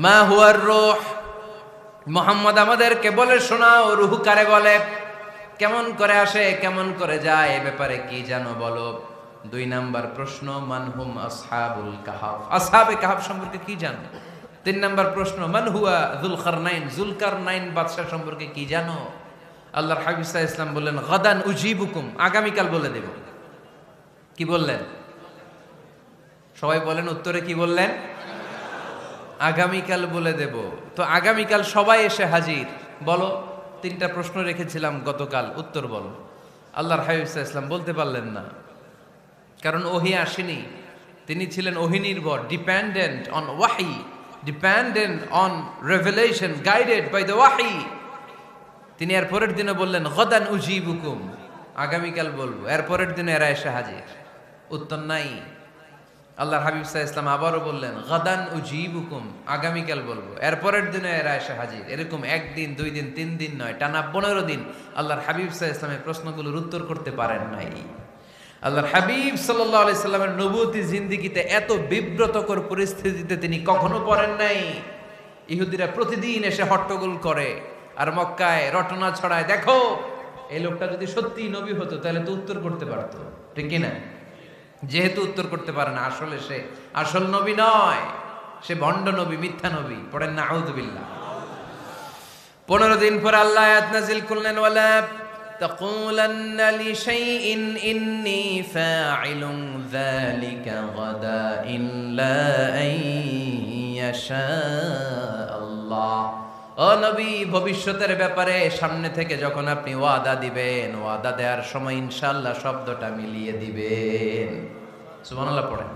মা হুয়ার রূহ, মুহাম্মদ আমাদেরকে বলে শোনাও রূহ কারে বলে, কেমন করে আসে, কেমন করে যায়, এ ব্যাপারে কি জানো বলো। 2 নাম্বার প্রশ্ন, মানহুম আসহাবুল কাহাফ, আসহাবে কাহাফ সম্পর্কে কি জানো। 3 নাম্বার প্রশ্ন, মান হুয়া যুলকারনাইন, যুলকারনাইন বাদশা সম্পর্কে কি জানো। আল্লাহর হাবিব সাল্লাল্লাহু আলাইহি ওয়াসাল্লাম বললেন, গাদান উজিবুকুম, আগামীকাল বলে দেব। কি বললেন? সবাই বলেন উত্তরে কি বললেন? আগামীকাল বলে দেব। তো আগামীকাল সবাই এসে হাজির। বলো, 3টা প্রশ্ন রেখেছিলাম গতকাল, উত্তর বলো। আল্লাহর হাবিব সাল্লাল্লাহু আলাইহি ওয়াসাল্লাম বলতে পারলেন না, কারণ ওহী আসেনি। তিনি ছিলেন ওহী নির্ভর, ডিপেন্ডেন্ট অন ওয়াহি, dependent on revelation, guided by the ওয়াহি। তিনি এর পরের দিনে বললেন, গাদান উজিবুকুম, আগামীকাল বলবো। এর পরের দিনে এরা এসে হাজির, উত্তর নাই। আল্লাহর হাবিব সাল্লাল্লাহু আলাইহি ওয়াসাল্লাম আবারও বললেন, গাদান উজিবুকুম, আগামীকাল বলবো। এর পরের দিনে এরা এসে হাজির। এরকম 1 দিন 2 দিন 3 দিন নয়, টানা 15 দিন আল্লাহর হাবিব সাল্লাল্লাহু আলাইহি ওয়াসাল্লামের প্রশ্নগুলোর উত্তর করতে পারেন নাই। আল্লাহর হাবিব সাল্লাল্লাহু আলাইহি সাল্লামের নবুয়তি জিন্দেগিতে এত বিব্রতকর পরিস্থিতিতে তিনি কখনো পড়েন নাই। ইহুদিরা প্রতিদিন এসে হট্টগোল করে আর মক্কায় রটনা ছড়ায়, দেখো এই লোকটা যদি সত্যি নবী হতো তাহলে তো উত্তর করতে পারতো, ঠিক কি না? যেহেতু উত্তর করতে পারে না, আসলে সে আসল নবী নয়, সে ভণ্ড নবী, মিথ্যা নবী। পড়েন না আউযুবিল্লাহ। 15 দিন পর আল্লাহ আয়াত নাযিল করলেন, ওয়ালা তাকুলান্না লিশাইইন ইন্নী ফাইলুন যালিকা গাদা ইল্লা আইয়াশা আল্লাহ। ও নবী, ভবিষ্যতের ব্যাপারে সামনে থেকে যখন আপনি ওয়াদা দিবেন, ওয়াদা দেওয়ার সময় ইনশাআল্লাহ শব্দটা মিলিয়ে দিবেন। সুবহানাল্লাহ পড়েন।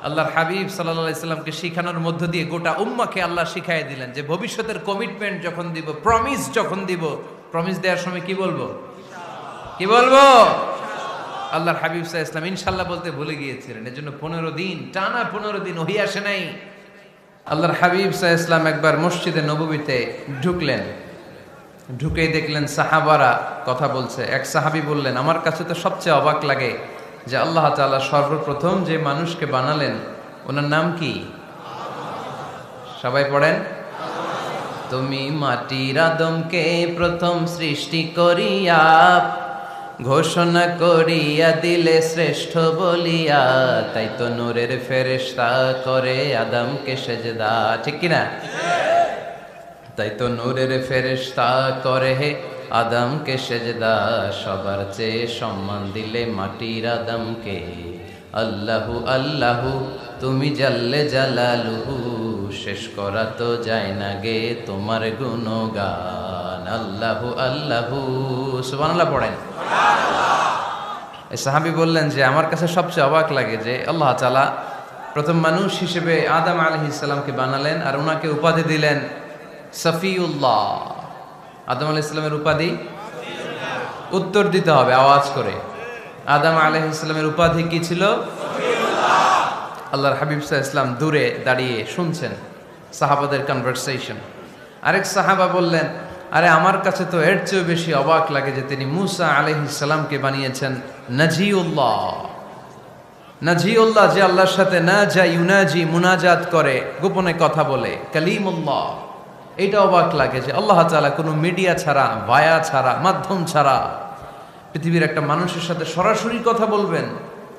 আল্লাহর হাবিব সাল্লাল্লাহু আলাইহি সাল্লামকে শিখানোর মধ্য দিয়ে গোটা উম্মাহকে আল্লাহ শিখাই দিলেন যে ভবিষ্যতের কমিটমেন্ট যখন দিব, প্রমিস যখন দিব, প্রমিস দেওয়ার সময় কি বলবো? কি বলবো? আল্লাহর হাবিব সাল্লাল্লাহু আলাইহি সাল্লাম ইনশাআল্লাহ বলতে ভুলে গিয়েছিলেন। এজন্য 15 দিন, টানা 15 দিন ওহী আসে নাই। আল্লাহর হাবিব সাল্লাল্লাহু আলাইহি সাল্লাম একবার মসজিদে নববীতে ঢুকলেন, ঢুকেই দেখলেন সাহাবারা কথা বলছে। এক সাহাবী বললেন, আমার কাছে তো সবচেয়ে অবাক লাগে যে আল্লাহ তাআলা সর্বপ্রথম যে মানুষকে বানালেন ওনার নাম কি? সবাই পড়েন। তুমি মাটির আদমকে প্রথম সৃষ্টি করিয়া ঘোষণা করিয়া দিলে শ্রেষ্ঠ বলিয়া, তাই তো নূরের ফেরেশতা করে আদমকে সেজদা, ঠিক কিনা? তাই তো নূরের ফেরেশতা করে আদমকে সেজদা, সবার চেয়ে সম্মান দিলে মাটির আদমকে। আল্লাহু আল্লাহু তুমি জাল্লে জালালুহু, শেষ করা তো যায় না গে তোমার গুণগান। আল্লাহু আল্লাহু, সুবহানাল্লাহ পড়েন। এই সাহাবী বললেন যে আমার কাছে সবচেয়ে অবাক লাগে যে আল্লাহ তাআলা প্রথম মানুষ হিসেবে আদম আলাইহিস সালামকে বানালেন আর ওনাকে উপাধি দিলেন সফিউল্লাহ। আদম আলাইহিস সালামের উপাধি উত্তর দিতে হবে আওয়াজ করে। আদম আলাইহিস সালামের উপাধি কি ছিল? সফিউল্লাহ। আল্লাহর হাবিব সাল্লাল্লাহু আলাইহি ওয়াসাল্লাম দূরে দাঁড়িয়ে শুনছেন সাহাবাদের কনভারসেশন। আরেক সাহাবা বললেন, আরে আমার কাছে তো এর চেয়েও বেশি অবাক লাগে যে তিনি মুসা আলাইহিস সালামকে বানিয়েছেন নাজিউল্লাহ। নাজিউল্লাহ, যে আল্লাহর সাথে নাজা ইউনাজি, মুনাজাত করে, গোপনে কথা বলে, কালিমুল্লাহ। এইটা অবাক লাগে যে আল্লাহ তাআলা কোনো মিডিয়া ছাড়া, ভায়া ছাড়া, মাধ্যম ছাড়া পৃথিবীর একটা মানুষের সাথে সরাসরি কথা বলবেন।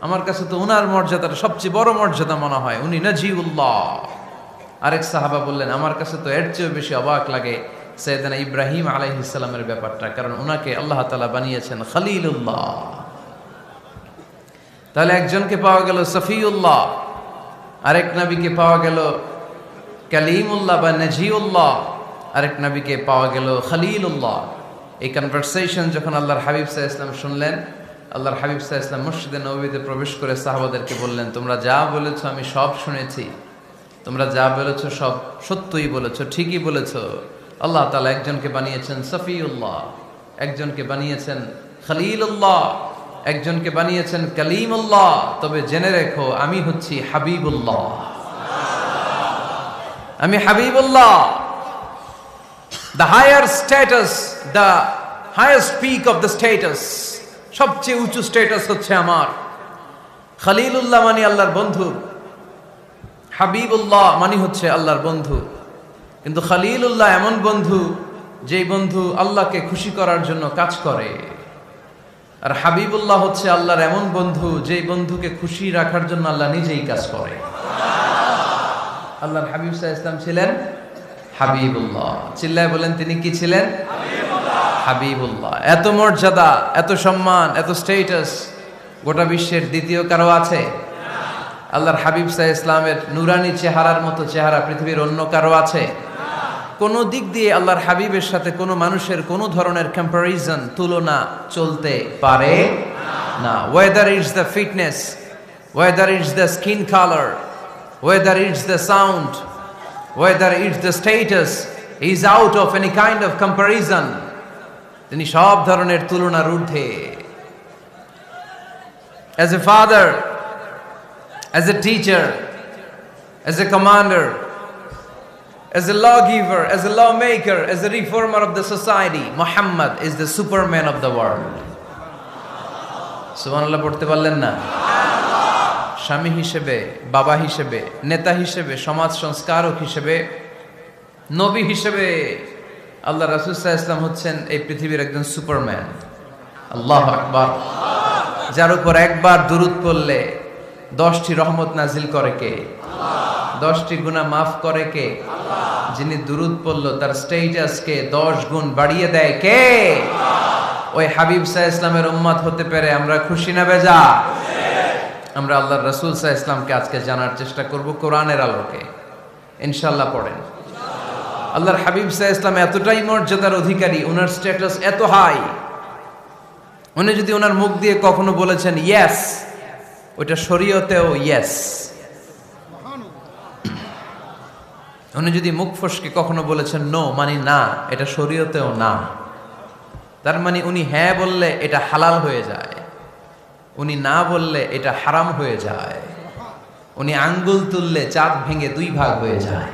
আমার কাছে তো ওনার মর্যাদাটা সবচেয়ে বড় মর্যাদা মনে হয়, উনি নাজিউল্লাহ। আরেক সাহাবা বললেন, আমার কাছে তো এর চেয়েও বেশি অবাক লাগে সাইয়েদনা ইব্রাহিম আলাইহিস সালামের ব্যাপারটা, কারণ ওনাকে আল্লাহ তাআলা বানিয়েছেন খলিলুল্লাহ। তাহলে একজনকে পাওয়া গেল সফিউল্লাহ, আরেক নবীকে পাওয়া গেল কালিমুল্লাহ বা নাজিউল্লাহ, আরেক নবীকে পাওয়া গেল খলিলুল্লাহ। এই কনভারসেশন যখন আল্লাহর হাবিব সাল্লাল্লাহু আলাইহি ওয়াসাল্লাম শুনলেন, আল্লাহর হাবিব সাল্লাল্লাহু আলাইহি ওয়াসাল্লাম মসজিদে নববীতে প্রবেশ করে সাহাবাদেরকে বললেন, তোমরা যা বলেছো আমি সব শুনেছি, তোমরা যা বলেছো সব সত্যই বলেছো, ঠিকই বলেছো। আল্লাহ তাআলা একজনকে বানিয়েছেন সফিউল্লাহ, একজনকে বানিয়েছেন খলিলুল্লাহ, একজনকে বানিয়েছেন কালিমুল্লাহ। তবে জেনে রেখো আমি হচ্ছি হাবিবুল্লাহ, আমি Habibullah. The higher status, the highest peak of the status, সবচেয়ে উঁচু স্ট্যাটাস হচ্ছে আমার। খলিলুল্লাহ মানে আল্লাহর বন্ধু, হাবিবুল্লাহ মানে হচ্ছে আল্লাহর বন্ধু, কিন্তু খলিলুল্লাহ এমন বন্ধু যেই বন্ধু আল্লাহকে খুশি করার জন্য কাজ করে। আর হাবিবুল্লাহ হচ্ছে আল্লাহর এমন বন্ধু যেই বন্ধুকে খুশি রাখার জন্য আল্লাহ নিজেই কাজ করে। আল্লাহর হাবিব সাল্লাল্লাহু আলাইহি ওয়াসাল্লাম ছিলেন হাবিবুল্লাহ। চিল্লায় বলেন তিনি কি ছিলেন? হাবিবুল্লাহ। এত মর্যাদা, এত সম্মান, এত স্ট্যাটাস গোটা বিশ্বের দ্বিতীয় কারো আছে? আল্লাহর হাবিব সাল্লাল্লাহু আলাইহি ওয়াসাল্লামের নুরানি চেহারার মতো চেহারা পৃথিবীর অন্য কারো আছে? কোন দিক দিয়ে আল্লাহর হাবিবের সাথে কোনো মানুষের কোনো ধরনের কম্পারিজন, তুলনা চলতে পারে না। Whether it's the fitness, whether it's the skin colour, whether it's the sound, whether it's the status, is out of any kind of comparison. তিনি সব ধরনের তুলনার ঊর্ধ্বে। As a father, as a teacher, as a commander, as a lawgiver, as a lawmaker, as a reformer of the society, Muhammad is the superman of the world. সুবহানাল্লাহ পড়তে পারলেন না? স্বামী হিসেবে, বাবা হিসেবে, নেতা হিসেবে, সমাজ সংস্কারক হিসেবে, নবী হিসেবে আল্লাহ রাসূল সাল্লাল্লাহু আলাইহি ওয়াসাল্লাম হচ্ছেন এই পৃথিবীর একজন সুপারম্যান। আল্লাহু আকবার। যার উপর একবার দুরূদ পড়লে 10টি রহমত নাজিল করে কে? 10টি গুনাহ মাফ করে কে? যিনি দুরূদ পড়লো তার স্ট্যাটাসকে 10 গুণ বাড়িয়ে দেয় কে? ওই হাবিব সাল্লাল্লাহু আলাইহি ওয়াসাল্লামের উম্মত হতে পেরে আমরা খুশি না বেজা? আমরা আল্লাহর রাসূল সাল্লাল্লাহু আলাইহি ওয়াসাল্লামকে আজকে জানার চেষ্টা করব কোরআনের আলোকে। ইনশাআল্লাহ পড়েন। আল্লাহর হাবিব সাল্লাল্লাহু আলাইহি ওয়াসাল্লাম এতটাই মর্যাদার অধিকারী, ওনার স্ট্যাটাস এত হাই, উনি যদি ওনার মুখ দিয়ে কখনো বলেছেন ইয়েস, ওইটা শরীয়তেও ইয়েস। উনি যদি মুখ ফসকে কখনো বলেছেন নো, মানে না, এটা শরীয়তেও না। তার মানে উনি হ্যাঁ বললে এটা হালাল হয়ে যায়, উনি না বললে এটা হারাম হয়ে যায়। উনি আঙ্গুল তুললে চাঁদ ভেঙে 2 ভাগ হয়ে যায়।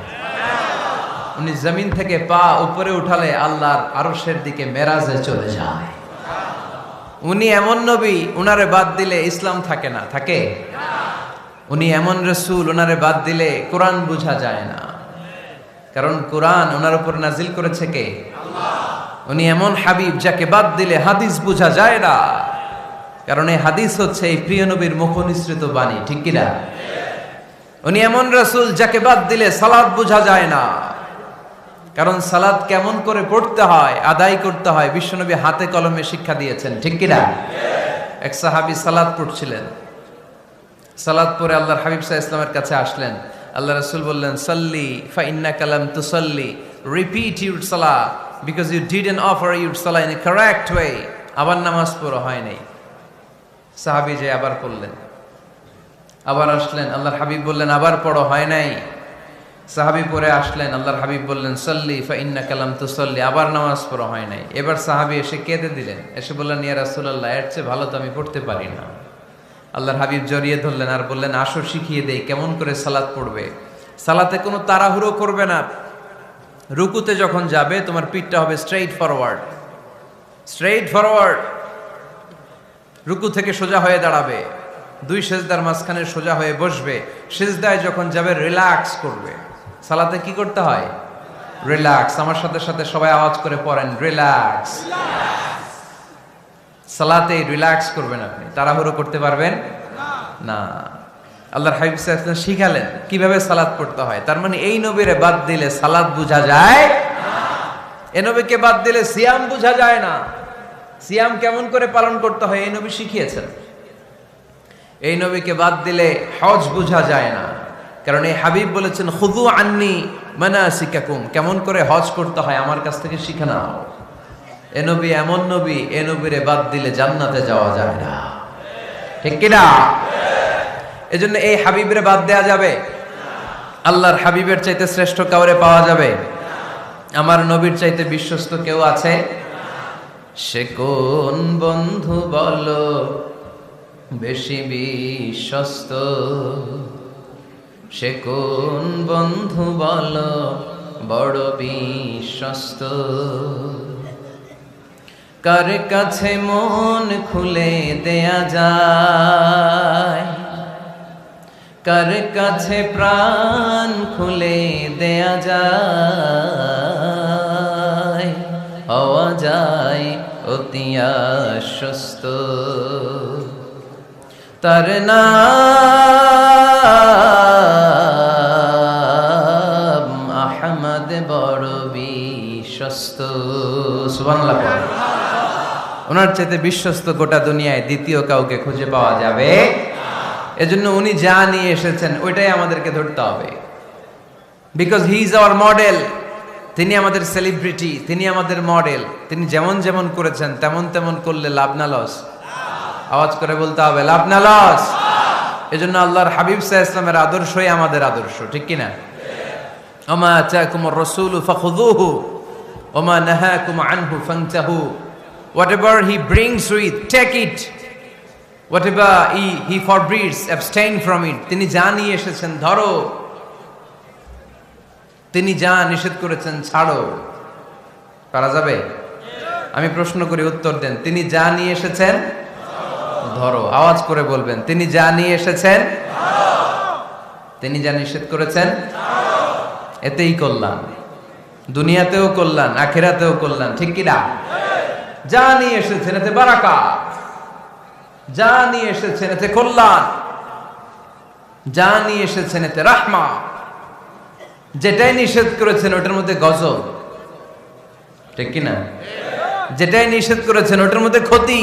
উনি জমিন থেকে পা উপরে উঠালে আল্লাহর আরশের দিকে মেরাজে চলে যায়। উনি এমন নবী, উনারে বাদ দিলে ইসলাম থাকে না, থাকে? উনি এমন রাসূল, উনারে বাদ দিলে কোরআন বোঝা যায় না, কারণ কোরআন ওনার উপর নাজিল করেছে কে? আল্লাহ। উনি এমন হাবিব যাকে বাদ দিলে হাদিস বোঝা যায় না, কারণ এই হাদিস হচ্ছে এই প্রিয় নবীর মুখনিসৃত বাণী, ঠিক কি না? উনি এমন রাসূল যাকে বাদ দিলে সালাত বোঝা যায় না, কারণ সালাত কেমন করে পড়তে হয়, আদায় করতে হয় বিশ্বনবী হাতে কলমে শিক্ষা দিয়েছেন, ঠিক কি না? এক সাহাবী সালাত পড়ছিলেন, সালাত পড়ে আল্লাহর হাবিব সাল্লাল্লাহু আলাইহি ওয়াসাল্লামের কাছে আসলেন। আল্লাহ রাসূল বললেন সাল্লি ফা ইন্নাকা লাম তুসাল্লি, রিপিট ইউর সালাহ because you didn't offer your সালাহ ইন এ কারেক্ট ওয়ে। আবার নামাজ পড়া হয় নাই। সাহাবী যে আবার পড়লেন, আবার আসলেন, আল্লাহর হাবিব বললেন আবার পড়ো, হয় নাই। সাহাবী পরে আসলেন, আল্লাহর হাবিব বললেন সাল্লি ফা ইন্নাকা লাম তুসাল্লি, আবার নামাজ পড়া হয় নাই। এবার সাহাবী এসে কেঁদে দিলেন, এসে বললেন ইয়া রাসূলুল্লাহ, এর চেয়ে ভালো তো আমি পড়তে পারি না। আল্লাহর হাবিব জড়িয়ে ধরলেন আর বললেন আসো শিখিয়ে দেই কেমন করে সালাত পড়বে। সালাতে কোনো তাড়াহুড়ো করবে না। রুকুতে যখন যাবে তোমার পিঠটা হবে স্ট্রেইট ফরওয়ার্ড, স্ট্রেইট ফরওয়ার্ড। রুকু থেকে সোজা হয়ে দাঁড়াবে, 2 সেজদার মাঝখানে সোজা হয়ে বসবে। সেজদায় যখন যাবে রিল্যাক্স করবে। সালাতে কি করতে হয়? রিল্যাক্স। আমার সাথে সাথে সবাই আওয়াজ করে পড়েন রিল্যাক্স। সালাতে রিল্যাক্স করবেন আপনি, তাড়াহুড়ো করতে পারবেন না। আল্লাহর হাবিব সাল্লাল্লাহু আলাইহি ওয়াসাল্লাম শিখালেন কিভাবে সালাত পড়তে হয়। তার মানে এই নবীরে বাদ দিলে সালাত বোঝা যায় না, এই নবীকে বাদ দিলে সিয়াম বোঝা যায় না। সিয়াম কেমন করে পালন করতে হয় এই নবী শিখিয়েছেন। এই নবীকে বাদ দিলে হজ বোঝা যায় না, কারণ এই হাবিব বলেছেন খুযু আন্নী মানাসিকাকুম, কেমন করে হজ করতে হয় আমার কাছ থেকে শিখে নাও। এ নবী এমন নবী, এ নবীরে বাদ দিলে জান্নাতে যাওয়া যায় না, ঠিক কি না? এজন্য এই হাবিবরে বাদ দেয়া যাবে? আল্লাহর হাবিবের চাইতে শ্রেষ্ঠ কাউরে পাওয়া যাবে? আমার নবীর চাইতে বিশ্বস্ত কেউ আছে? সে কোন বন্ধু বলো বেশি বিশ্বস্ত, সে কোন বন্ধু বলো বড় বিশ্বস্ত, কার কাছে মন খুলে দেয়া যায়, কার কাছে প্রাণ খুলে দেয়া যায়, হওয়া যায় অতি আশ্বস্ত। তার নাম আহমদ বড় বিশ্বস্ত। সুবহানাল্লাহ। ওনার চাইতে বিশ্বস্ত গোটা দুনিয়ায় দ্বিতীয় কাউকে খুঁজে পাওয়া যাবে। এজন্য উনি যা নিয়ে এসেছেন ওইটাই আমাদেরকে ধরতে হবে, because he is our model. তিনি আমাদের সেলিব্রিটি, তিনি আমাদের মডেল। তিনি যেমন যেমন করেছেন তেমন তেমন করলে লাভ না লস? আওয়াজ করে বলতে হবে, লাভ না লস? এজন্য আল্লাহর হাবিব সাল্লাল্লাহু আলাইহি ওয়াসাল্লামের আদর্শই আমাদের আদর্শ, ঠিক কি না? ওমা আতাকুমুর রাসূলু ফাখুযুহু ওমা নাহাকুম আনহু ফান্তাহু। Whatever he brings with, take it. Whatever he forbids, abstain from it. তিনি যা নিয়ে এসেছেন ধরো, তিনি যা নিষেধ করেছেন ছাড়ো। পারা যাবে? আমি প্রশ্ন করি, উত্তর দেন। তিনি যা নিয়ে এসেছেন ধরো। আওয়াজ করে বলবেন, তিনি যা নিয়ে এসেছেন ধরো, তিনি যা নিষেধ করেছেন ছাড়ো। এতেই কল্যাণ, দুনিয়াতেও কল্যাণ, আখিরাতেও কল্যাণ, ঠিক কি না? যা নিয়ে এসেছেন এতে বারাকাত, যা নিয়ে এসেছেন এতে কল্যাণ, যা নিয়ে এসেছেন এতে রাহমা। যেটাই নিষেধ করেছেন ওটার মধ্যে গজব, ঠিক কি না? যেটাই নিষেধ করেছেন ওটার মধ্যে ক্ষতি,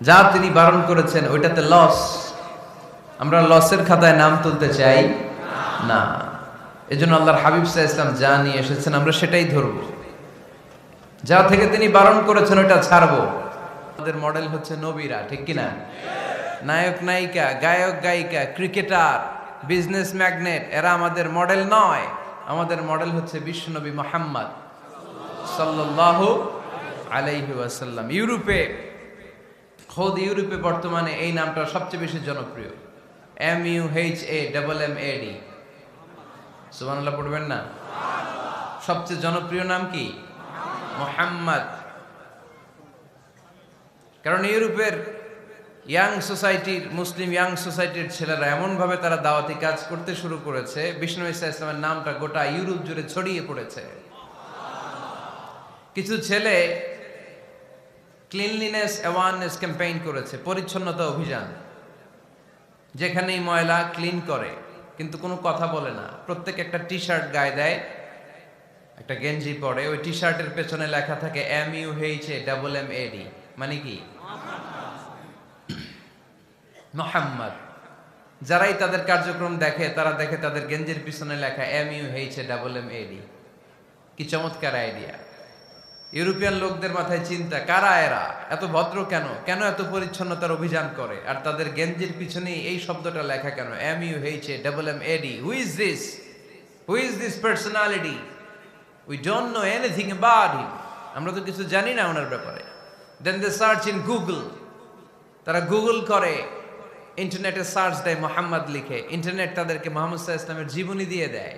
যা তিনি বারণ করেছেন ওইটাতে লস। আমরা লসের খাতায় নাম তুলতে চাই না। এজন্য আল্লাহর হাবিব সাল্লাল্লাহু আলাইহি ওয়াসাল্লাম যা নিয়ে এসেছেন আমরা সেটাই ধরব, যা থেকে তিনি বারণ করেছেন ওটা ছাড়বো। আমাদের মডেল হচ্ছে নবীরা, ঠিক কিনা? নায়ক নায়িকা, গায়ক গায়িকা, ক্রিকেটার, বিজনেস ম্যাগনেট, এরা আমাদের মডেল নয়। আমাদের মডেল হচ্ছে বিশ্বনবী মুহাম্মদ সাল্লাল্লাহু আলাইহি ওয়াসাল্লাম। ইউরোপে, খোদ ইউরোপে বর্তমানে এই নামটা সবচেয়ে বেশি জনপ্রিয়, MUHAMMAD। সুবহানাল্লাহ পড়বেন না? সবচেয়ে জনপ্রিয় নাম কি? মুহাম্মদ। কারণ ইউরোপের ইয়াং সোসাইটির, মুসলিম ইয়াং সোসাইটির ছেলেরা এমন ভাবে তারা দাওয়াতি কাজ করতে শুরু করেছে, বিষ্ণু ঈসা ইসলামের নামটা গোটা ইউরোপ জুড়ে ছড়িয়ে পড়েছে। কিছু ছেলে ক্লিনলিনেস অ্যাওয়ারনেস ক্যাম্পেইন করেছে, পরিচ্ছন্নতা অভিযান। যেখানেই ময়লা ক্লিন করে, কিন্তু কোনো কথা বলে না। প্রত্যেক একটা টি শার্ট গায়ে দেয়, একটা গেঞ্জি পরে, ওই টি শার্টের পেছনে লেখা থাকে MUHAMMAD, মানে কি? মুহাম্মদ। যারাই তাদের কার্যক্রম দেখে তারা দেখে তাদের গেঞ্জির পিছনে লেখা MUHAMMAD। কি চমৎকার আইডিয়া! ইউরোপিয়ান লোকদের মাথায় চিন্তা, কারা এরা, এত ভদ্র কেন, কেন এত পরিচ্ছন্নতার অভিযান করে, আর তাদের গেঞ্জির পিছনেই এই শব্দটা লেখা কেন, MUHAMMAD? Who is this? Who is this personality? We don't know anything about him. আমরা তো কিছু জানি না ওনার ব্যাপারে। Then they search in Google. তারা গুগল করে, ইন্টারনেটে সার্চ দেয়, মুহাম্মদ লিখে। ইন্টারনেট তাদেরকে মুহাম্মদ সাল্লাল্লাহু আলাইহি ওয়াসাল্লামের জীবনী দিয়ে দেয়।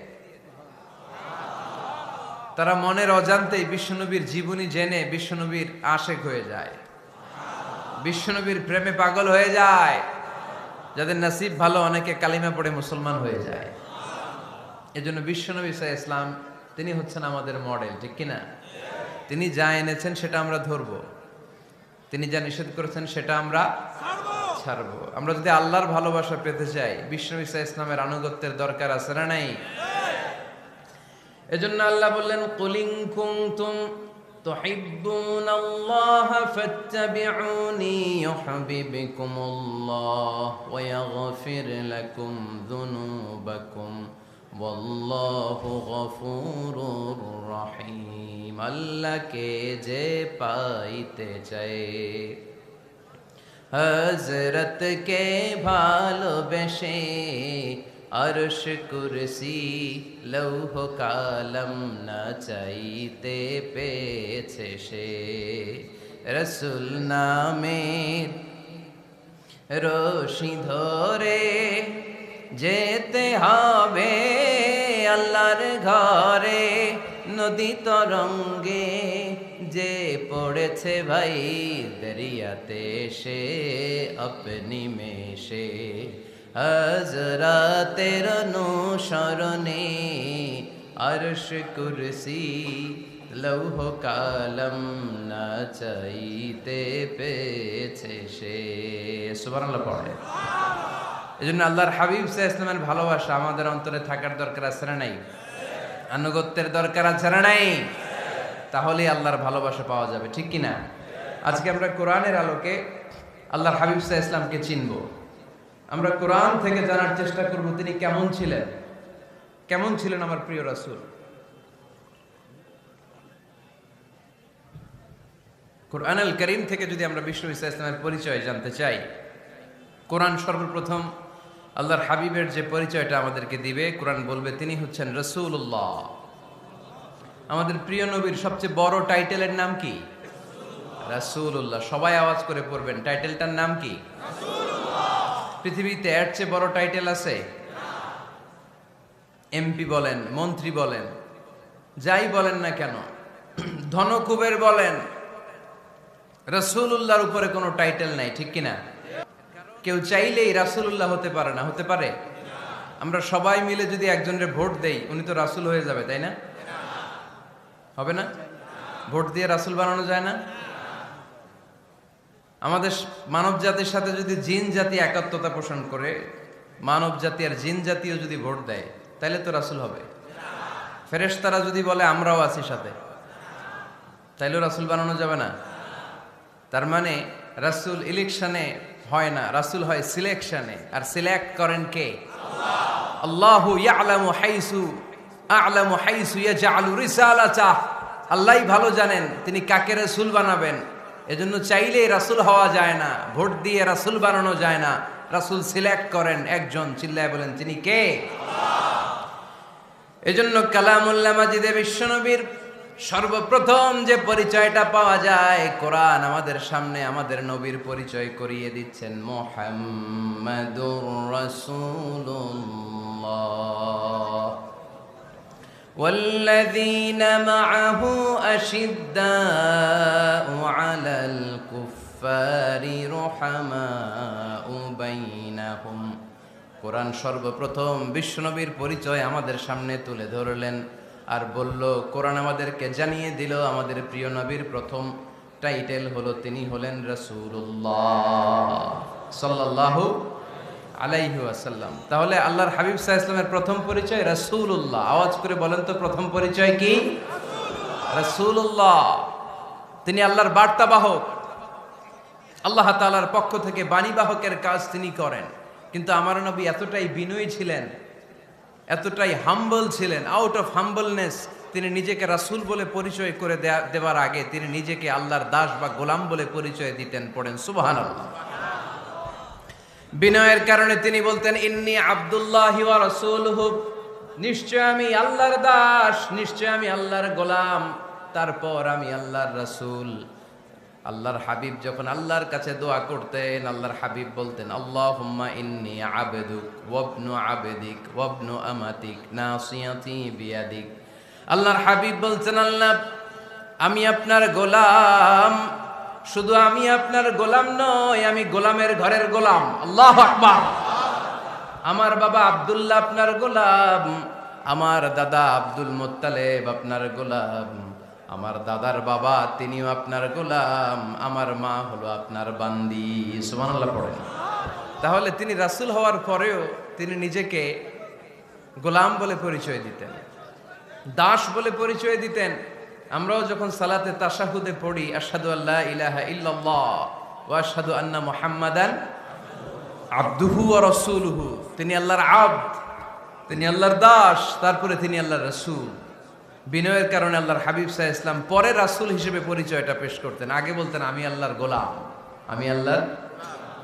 তারা মনের অজান্তেই বিশ্বনবীর জীবনী জেনে বিশ্বনবীর আশেক হয়ে যায়, বিশ্বনবীর প্রেমে পাগল হয়ে যায়। যাদের নসিব ভালো, অনেকে কালিমা পড়ে মুসলমান হয়ে যায়। এজন্য বিশ্বনবী সাল্লাল্লাহু আলাইহি ওয়াসাল্লাম তিনি হচ্ছেন আমাদের মডেল, ঠিক কিনা? তিনি যা এনেছেন সেটা আমরা ধরবো, তিনি যা নিষেধ করেছেন সেটা আমরা ছাড়বো। আমরা যদি আল্লাহর ভালোবাসা পেতে চাই, বিশ্বনবী সাল্লাল্লাহু আলাইহি ওয়াসাল্লামের আনুগত্যের দরকার আছে না নাই? এজন্য আল্লাহ বললেন, কুল ইন কুনতুম তুহিব্বুনাল্লাহা ফাত্তাবিউনি ইউহিব্বুকুমুল্লাহ ওয়া ইয়াগফির লাকুম যুনুবাকুম ওয়াল্লাহু গফুরুর রহিম। আল্লাহকে যে পাইতে চায়, হযরতকে ভালোবেসে আরশ কুরসি লৌহ কালম না চাইতে পেয়েছে সে। রসুল নামের রশি ধরে যেতে হবে আল্লাহর ঘরে। নদী তরঙ্গে যে পড়েছে ভাই দরিয়াতে সে আপনি মেশে। হযরতের অনুসরণে আরশ কুরসি লৌহ কালম না চাইতে পেয়েছে সে। সুবহানাল্লাহ পড়ে। এজন্য আল্লাহর হাবিব সাল্লাল্লাহু আলাইহি ওয়াসাল্লামের ভালোবাসা আমাদের অন্তরে থাকার দরকার আছে না নাই? আনুগত্যের দরকার আছে না নাই? তাহলে আল্লাহর ভালোবাসা পাওয়া যাবে, ঠিক কি না? আজকে আমরা কোরআনের আলোকে আল্লাহর হাবিব সাল্লাল্লাহু আলাইহি ওয়াসাল্লামকে চিনব। আমরা কোরআন থেকে জানার চেষ্টা করব তিনি কেমন ছিলেন, কেমন ছিলেন আমার প্রিয় রাসূল। কোরআনুল কারীম থেকে যদি আমরা বিষ্ণু সাল্লাল্লাহু আলাইহি ওয়াসাল্লামের পরিচয় জানতে চাই, কোরআন সর্বপ্রথম আল্লাহর হাবিবের যে পরিচয়টা আমাদেরকে দিবে, কোরআন বলবে তিনি হচ্ছেন রাসূলুল্লাহ। আমাদের প্রিয় নবীর সবচেয়ে বড় টাইটেলের নাম কি? রাসূলুল্লাহ। সবাই আওয়াজ করে পড়বেন, টাইটেলটার নাম কি? রাসূলুল্লাহ। পৃথিবীতে এর চেয়ে বড় টাইটেল আছে? এমপি বলেন, মন্ত্রী বলেন, যাই বলেন না কেন, ধনকুবের বলেন, রাসূলুল্লাহর উপরে কোনো টাইটেল নাই, ঠিক কিনা? কেউ চাইলেই রাসূলুল্লাহ হতে পারে না, হতে পারে? আমরা সবাই মিলে যদি একজনের ভোট দেই, উনি তো রাসূল হয়ে যাবে, তাই না? হবে না? ভোট দিয়ে রাসূল বানানো যায় না? আমাদের মানব জাতির সাথে যদি জিন জাতি একাত্মতা পোষণ করে, মানব জাতি আর জিন জাতিও যদি ভোট দেয়, তাহলে তো রাসূল হবে। ফেরেশতারা যদি বলে আমরাও আছি সাথে, তাইলেও রাসূল বানানো যাবে না। তার মানে রাসূল ইলেকশনে হয় না, রাসূল হয় সিলেকশনে। আর সিলেক্ট করেন কে? আল্লাহ। আল্লাহু ইয়ালামু হাইসু ইয়াজআলু রিসালাতাহ। আল্লাহই ভালো জানেন তিনি কাকে রাসূল বানাবেন। এজন্য চাইলেই রাসূল হওয়া যায় না, ভোট দিয়ে রাসূল বানানো যায় না। রাসূল সিলেক্ট করেন একজন, চিল্লায় বলেন তিনি কে? আল্লাহ। এজন্য কালামুল্লাহ মাজিদে বিশ্বনবীর সর্বপ্রথম যে পরিচয়টা পাওয়া যায়, কোরআন আমাদের সামনে আমাদের নবীর পরিচয় করিয়ে দিচ্ছেন, মুহাম্মাদুর রাসূলুল্লাহ ওয়াল্লাযীনা মাআহু আশিদ্দাউ আলাল কুফফারি রুহামাউ বাইনাহুম। কোরআন সর্বপ্রথম বিশ্বনবীর পরিচয় আমাদের সামনে তুলে ধরলেন আর বলল, কোরআন আমাদেরকে জানিয়ে দিল আমাদের প্রিয় নবীর প্রথম টাইটেল হলো তিনি হলেন রাসূলুল্লাহ সাল্লাল্লাহু আলাইহি ওয়াসাল্লাম। তাহলে আল্লাহর হাবিব সাল্লাল্লাহু আলাইহি ওয়াসাল্লামের প্রথম পরিচয় রাসূলুল্লাহ। আওয়াজ করে বলেন তো, প্রথম পরিচয় কি? রাসূলুল্লাহ। তিনি আল্লাহর বার্তাবাহক, আল্লাহ তাআলার পক্ষ থেকে বাণীবাহকের কাজ তিনি করেন। কিন্তু আমার নবী এতটাই বিনয়ী ছিলেন, এতটাই হাম্বল ছিলেন, আউট অফ হাম্বলনেস তিনি নিজেকে রাসূল বলে পরিচয় করে দেওয়ার আগে তিনি নিজেকে আল্লাহর দাস বা গোলাম বলে পরিচয় দিতেন। পড়েন সুবহানাল্লাহ। বিনয়ের কারণে তিনি বলতেন, ইন্নী আব্দুল্লাহি ওয়া রাসূলুহু, নিশ্চয় আমি আল্লাহর দাস, নিশ্চয় আমি আল্লাহর গোলাম, তারপর আমি আল্লাহর রাসূল। আল্লাহর হাবিব যখন আল্লাহর কাছে দোয়া করতেন, আল্লাহর হাবিব বলতেন, আল্লাহুম্মা ইন্নী আবদুক ওয়াবনু আবদিক ওয়াবনু আমাতিক নাসিয়াতি বিয়াদিক। আল্লাহর হাবিব বলছেন, আল্লাহ আমি আপনার গোলাম, শুধু আমি আপনার গোলাম নয়, আমি গোলামের ঘরের গোলাম। আল্লাহু আকবার। আমার বাবা আব্দুল্লাহ আপনার গোলাম, আমার দাদা আব্দুল মুত্তালিব আপনার গোলাম, আমার দাদার বাবা তিনিও আপনার গোলাম, আমার মা হলো আপনার বান্দি। সুবহানাল্লাহ পড়েন। তাহলে তিনি রাসূল হওয়ার পরেও তিনি নিজেকে গোলাম বলে পরিচয় দিতেন, দাস বলে পরিচয় দিতেন। আমরাও যখন সালাতে তাশাহুদে পড়ি, আশহাদু আল্লা ইলাহা ইল্লাল্লাহ ওয়া আশহাদু আন্না মুহাম্মাদান আবদুহু ওয়া রাসূলুহু, তিনি আল্লাহর আবদ, তিনি আল্লাহর দাস, তারপরে তিনি আল্লাহর রাসূল। বিনয়ের কারণে আল্লাহর হাবিব সাল্লাল্লাহু আলাইহি ওয়াসাল্লাম পরে রাসূল হিসেবে পরিচয়টা পেশ করতেন। আগে বলতেন আমি আল্লাহর গোলাম, আমি আল্লাহর।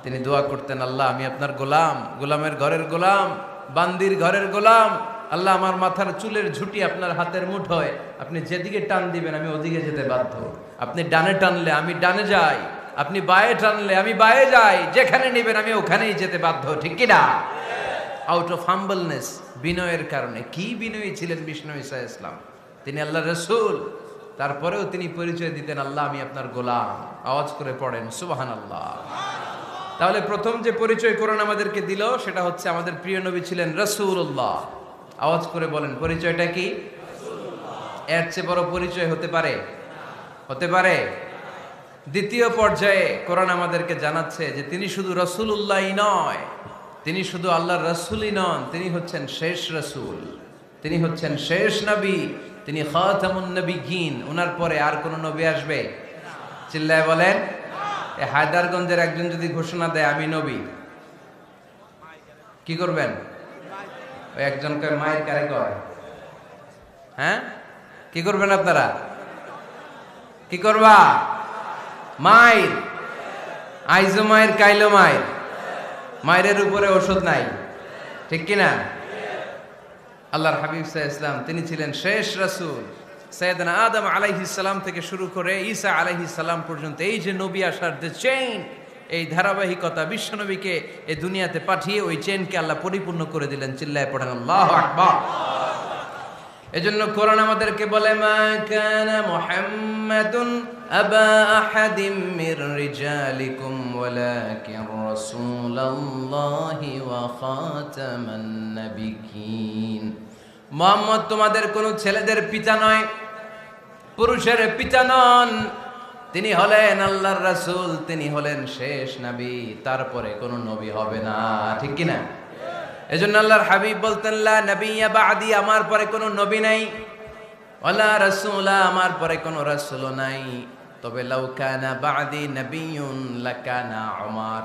তিনি দোয়া করতেন, আল্লাহ আমি আপনার গোলাম, গোলামের ঘরের গোলাম, বান্দির ঘরের গোলাম। আল্লাহ আমার মাথার চুলের ঝুঁটি আপনার হাতের মুঠোয়, আপনি যেদিকে টান দিবেন আমি ওদিকে যেতে বাধ্য। আপনি ডানে টানলে আমি ডানে যাই, আপনি বায়ে টানলে আমি বায়ে যাই, যেখানে নেবেন আমি ওখানেই যেতে বাধ্য, ঠিক কি না? আউট অফ হাম্বলনেস, বিনয়ের কারণে। কি বিনয়ী ছিলেন বিষ্ণু সাল্লাল্লাহু আলাইহি ওয়াসাল্লাম। তিনি আল্লাহর রাসূল, তারপরেও তিনি পরিচয় দিতেন, আল্লাহ আমি আপনার গোলাম। আওয়াজ করে পড়েন সুবহানাল্লাহ। তাহলে প্রথম যে পরিচয় কোরআন আমাদেরকে দিল সেটা হচ্ছে আমাদের প্রিয় নবী ছিলেন রাসূলুল্লাহ। আওয়াজ করে বলেন পরিচয়টা কি? এর চেয়ে বড় পরিচয় হতে পারে? হতে পারে? দ্বিতীয় পর্যায়ে কোরআন আমাদেরকে জানাচ্ছে যে তিনি শুধু রাসূলুল্লাহই নয়, তিনি শুধু আল্লাহর রাসূলই নন, তিনি হচ্ছেন শেষ রাসূল, তিনি হচ্ছেন শেষ নবী, তিনি খাতামুন নবিয়্যিন। ওনার পরে আর কোন নবী আসবে? চিল্লায় বলেন। এই হায়দারগঞ্জের একজন যদি ঘোষণা দেয় আমি নবী, কি করবেন? ওই একজন কয় মায়ের কারে কয়, হ্যাঁ কি করবেন আপনারা? কি করবা? মায়ের আইজো মায়ের কাইলো মায়ের, মায়ের উপরে ওষুধ নাই, ঠিক কিনা? আল্লাহর হাবিব সাল্লাল্লাহু আলাইহি ওয়াসাল্লাম তিনি ছিলেন শেষ রাসূল। সাইয়েদনা আদম আলাইহিস সালাম থেকে শুরু করে ঈসা আলাইহিস সালাম পর্যন্ত এই যে নবী আসার যে চেইন, এই ধারাবাহিকতা, বিশ্ব নবীকে এই দুনিয়াতে পাঠিয়ে ওই চেইনকে আল্লাহ পরিপূর্ণ করে দিলেন। চিল্লায়ে পড়েন আল্লাহু আকবার। এজন্য কোরআন আমাদেরকে বলে মা কানা মুহাম্মাদুন আবা আহাদিম মির রিজালিকুম ওয়ালাকিন রাসূলুল্লাহি ওয়া খাতামান নাবিয়্যিন। মুহাম্মদ তোমাদের কোন ছেলেদের পিতা নয়, পুরুষের পিতা নন, তিনি হলেন আল্লাহর রাসূল, তিনি হলেন শেষ নবী, তারপরে কোন নবী হবে না, ঠিক কি না? এজন্য আল্লাহর হাবিব বলতেন লা নবিয়্যা বা'দি, আমার পরে কোনো নবী নাই, ওয়ালা রাসূলা, আমার পরে কোনো রাসূলও নাই। তবে লাউ কানা বা'দি নবিয়্যুন লাকানা উমর,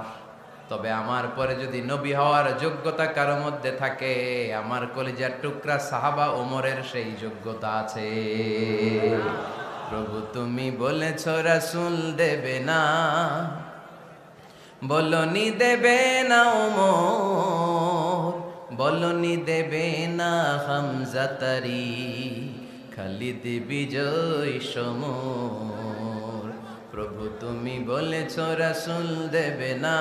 তবে আমার পরে যদি নবী হওয়ার যোগ্যতা কারো মধ্যে থাকে, আমার কলিজার টুকরা সাহাবা ওমরের সেই যোগ্যতা আছে। প্রভু তুমি বলেছো রাসূল দেবে না, বলনি দেবে না ওমর, বলনি দেবে না হামজা তারি, খালিদ বিজয় সমর। প্রভু তুমি বলেছো রাসূল দেবে না,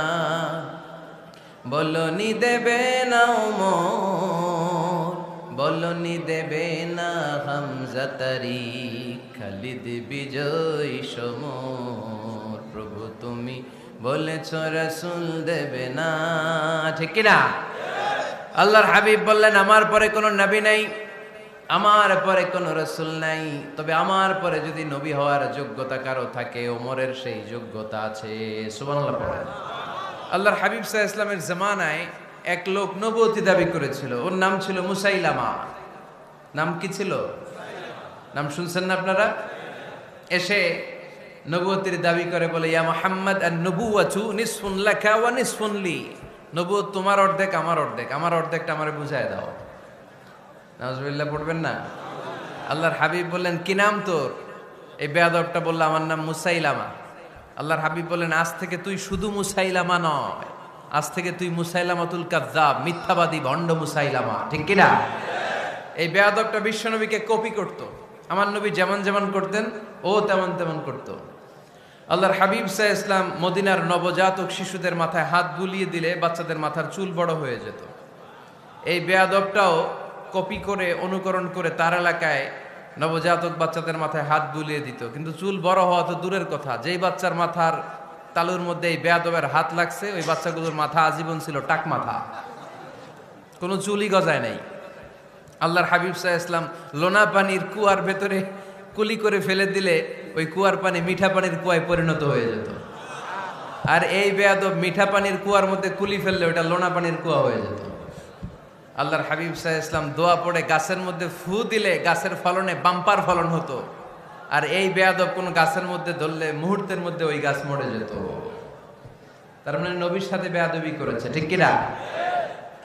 বলনি দেবে না ওমর, বলনি দেবে না হামজা তারি, খালিদ বিজয় সমর। প্রভু তুমি বলেছো রাসূল দেবে না, ঠিক কি না? আল্লাহর হাবিব বললেন আমার পরে কোনো নবী নাই, আমার পরে কোনো রাসূল নাই, তবে আমার পরে যদি নবী হওয়ার যোগ্যতা কারো থাকে, ওমরের সেই যোগ্যতা আছে। সুবহানাল্লাহ পড়েন। আল্লাহর হাবিব সাল্লাল্লাহু আলাইহি ওয়াসাল্লামের জামানায় এক লোক নবুয়তি দাবি করেছিল, ওর নাম ছিল মুসাইলামা। নাম কি ছিল? নাম শুনছেন না আপনারা? এসে নবুয়তির দাবি করে বলে ইয়া মুহাম্মদ আন-নবুওয়াতু নিসফুন লাকা ওয়া নিসফুন লি, নবুয়ত তোমার অর্ধেক আমার অর্ধেক, আমার অর্ধেকটা আমারে বুঝায় দাও। নাউজুবিল্লাহ পড়বেন না? আল্লাহর হাবিব বললেন কি নাম তোর? এই বেয়াদবটা বলল আমার নাম মুসাইলামা। আল্লাহর হাবিব বললেন আজ থেকে তুই শুধু মুসাইলামা নয়, আজ থেকে তুই মুসাইলামাতুল কাযযাব, মিথ্যাবাদী ভণ্ড মুসাইলামা, ঠিক কি না? এই বেয়াদবটা বিশ্বনবীকে কপি করত, আমার নবী যেমন যেমন করতেন ও তেমন তেমন করত। আল্লাহর হাবিব সাল্লাল্লাহু আলাইহি ওয়াসাল্লাম মদিনার নবজাতক শিশুদের মাথায় হাত বুলিয়ে দিলে বাচ্চাদের মাথার চুল বড় হয়ে যেত। এই বেয়াদবটাও কপি করে অনুকরণ করে তার এলাকায় নবজাতক বাচ্চাদের মাথায় হাত বুলিয়ে দিত, কিন্তু চুল বড় হওয়া তো দূরের কথা, যেই বাচ্চার মাথার তালুর মধ্যে এই বেয়াদবের হাত লাগছে ওই বাচ্চাগুলোর মাথা আজীবন ছিল টাক মাথা, কোনো চুলই গজায় নাই। আল্লাহর হাবিব সাল্লাল্লাহু আলাইহি ওয়াসাল্লাম লোনা পানির কুয়ার ভেতরে কুলি করে ফেলে দিলে ওই কুয়ার পানি মিঠা পানির কুয়ায় পরিণত হয়ে যেত, আর এই বেয়াদব মিঠা পানির কুয়ার মধ্যে কুলি ফেললে ওটা লোনা পানির কুয়া হয়ে যেত। আল্লাহর হাবিব সাল্লাল্লাহু আলাইহি ওয়াসাল্লাম দোয়া পড়ে গাছের মধ্যে ফু দিলে গাছের ফলনে বাম্পার ফলন হতো, আর এই বেয়াদব কোন গাছের মধ্যে ধরলে মুহূর্তের মধ্যে ওই গাছ মরে যেত। তার মানে নবীর সাথে বেয়াদবি করেছে, ঠিক কিনা?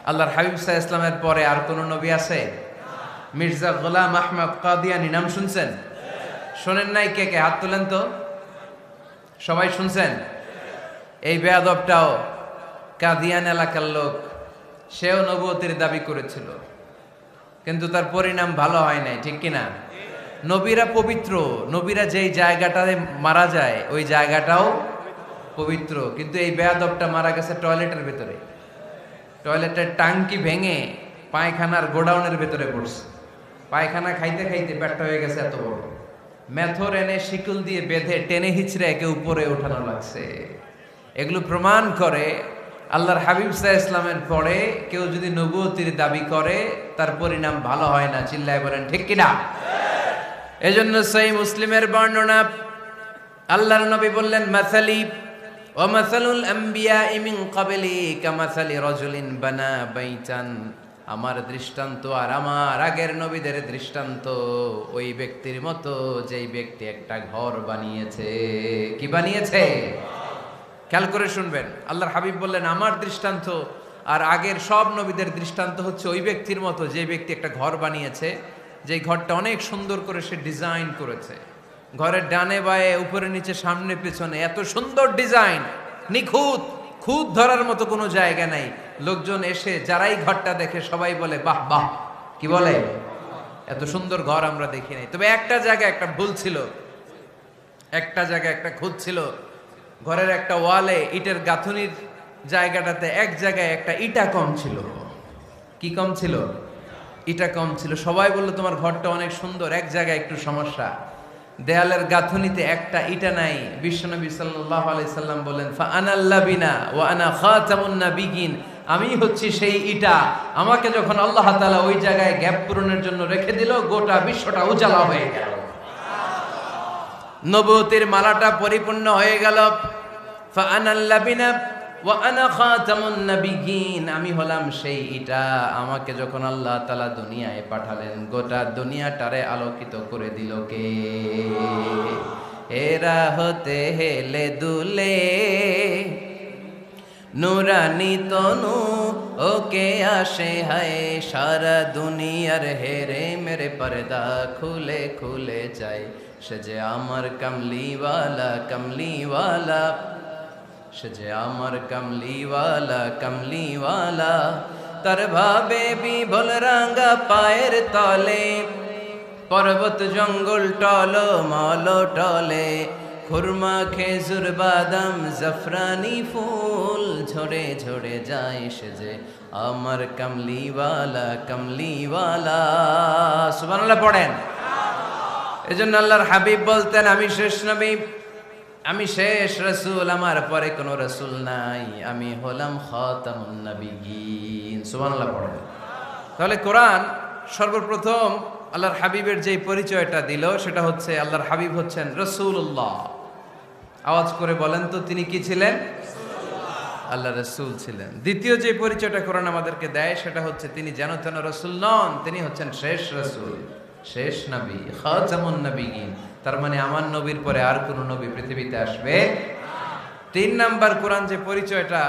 আল্লাহর হাবিব সাল্লাল্লাহু আলাইহি ওয়াসাল্লামের পরে আর কোন নবী আছে? মির্জা গোলাম আহমদ কাদিয়ানী নাম শুনছেন? শোনেন নাই? কে কে হাত তোলেন তো, সবাই শুনছেন? এই বেয়াদবটাও কাদিয়ান এলাকার লোক, সেও নবুয়তির দাবি করেছিল, কিন্তু তার পরিণাম ভালো হয় নাই, ঠিক কিনা? নবীরা পবিত্র, নবীরা যেই জায়গাটায় মারা যায় ওই জায়গাটাও পবিত্র, কিন্তু এই বেয়াদবটা মারা গেছে টয়লেটের ভেতরে, টয়লেটের টাঙ্কি ভেঙে পায়খানার গোডাউনের ভেতরে পড়ছে, পায়খানা খাইতে খাইতে পেটটা হয়ে গেছে এত বড়, মেথর এনে শিকল দিয়ে বেঁধে টেনে হিচড়ে একে উপরে ওঠানো লাগছে। এগুলো প্রমাণ করে আল্লাহর হাবিব সাল্লাল্লাহু আলাইহি ইসলামের পরে কেউ যদি নবুয়তির দাবি করে তার পরিণাম ভালো হয় না। চিল্লায় বলেন ঠিক কিনা? এজন্য সহিহ মুসলিমের বর্ণনা, আল্লাহর নবী বললেন, মাসালি ওয়া মাসালুল আমবিয়াই মিন ক্বাবলি কামাসালি রাজুলিন বানা বাইতান, আমার দৃষ্টান্ত আর আমার আগের নবীদের দৃষ্টান্ত ওই ব্যক্তির মতো যেই ব্যক্তি একটা ঘর বানিয়েছে। কি বানিয়েছে? খেয়াল করে শুনবেন, আল্লাহর হাবিব বললেন আমার দৃষ্টান্ত আর আগের সব নবীদের দৃষ্টান্ত হচ্ছে ওই ব্যক্তির মতো যে ব্যক্তি একটা ঘর বানিয়েছে, যে ঘরটা অনেক সুন্দর করে সে ডিজাইন করেছে। ঘরের ডানে বায়ে উপরে নিচে সামনে পেছনে এত সুন্দর ডিজাইন, নিখুঁত, খুঁত ধরার মতো কোনো জায়গা নাই। লোকজন এসে যারাই ঘরটা দেখে সবাই বলে বাহ বাহ। কি বলে? এত সুন্দর ঘর আমরা দেখি নাই। তবে একটা জায়গায় একটা ভুল ছিল, একটা জায়গায় একটা খুঁত ছিল। ঘরের একটা ওয়ালে ইটের গাঁথুনির জায়গাটাতে এক জায়গায় একটা ইটা কম ছিল। কি কম ছিল? ইটা কম ছিল। সবাই বললো তোমার ঘরটা অনেক সুন্দর, এক জায়গায় একটু সমস্যা, দেয়ালের গাঁথুনিতে একটা ইটা নাই। বিশ্বনবী সাল্লাল্লাহু আলাইহি সাল্লাম বলেন, ফা আনাল লাবিনা ওয়া আনা খাতামুন নাবিয়িন, আমি হচ্ছি সেই ইটা। আমাকে যখন আল্লাহ তাআলা ওই জায়গায় গ্যাপ পূরণের জন্য রেখে দিল, গোটা বিশ্বটা উজালা হয়ে গেল, নবুয়তির মালাটা পরিপূর্ণ হয়ে গেল। ফা আনাল লাবিনা ওয়া আনা খাতামুন নাবিয়িন, আমি হলাম সেই ইটা। আমাকে যখন আল্লাহ তাআলা দুনিয়ায় পাঠালেন, গোটা দুনিয়াটারে আলোকিত করে দিল কে? এরা হতে হেলে দুলে নুরানি তনু ওকে আসে হায়, সারা দুনিয়ার হেরে মেরে পর্দা খুলে খুলে যায়। সে যে আমার কামলিওয়ালা কামলিওয়ালা, সে যে আমার কামলিওয়ালা কামলিওয়ালা, তার ভাবে বিভোল রাঙ্গা পায়ের তলে, পর্বত জঙ্গল টল মল টলে, খুরমা খেজুর বাদাম জাফরানি ফুল ঝরে ঝরে যায়। সে যে আমার কামলিওয়ালা কামলিওয়ালা। সুবহানাল্লাহ পড়েন। এজন্য আল্লাহর হাবিব বলতেন, আমি শেষ নবী, আমি শেষ রাসূল, আমার পরে কোনো রাসূল নাই, আমি হলাম খাতামুন নাবিয়িন। সুবহানাল্লাহ পড়েন। তাহলে কোরআন সর্বপ্রথম আল্লাহর হাবিবের যে পরিচয়টা দিল সেটা হচ্ছে আল্লাহর হাবিব হচ্ছেন রাসূলুল্লাহ। আওয়াজ করে বলেন তো, তিনি কি ছিলেন? আল্লাহ রাসূল ছিলেন। দ্বিতীয় যে পরিচয়টা কোরআন আমাদেরকে দেয় সেটা হচ্ছে তিনি যেন তেন রাসূল নন, তিনি হচ্ছেন শেষ রাসূল, শেষ নবী, খাতামুন নাবিয়িন। তার মানে আমার নবীর পরে আর কোন নবী পৃথিবীতে আসবে। তিন নাম্বার কোরআন যে পরিচয়টা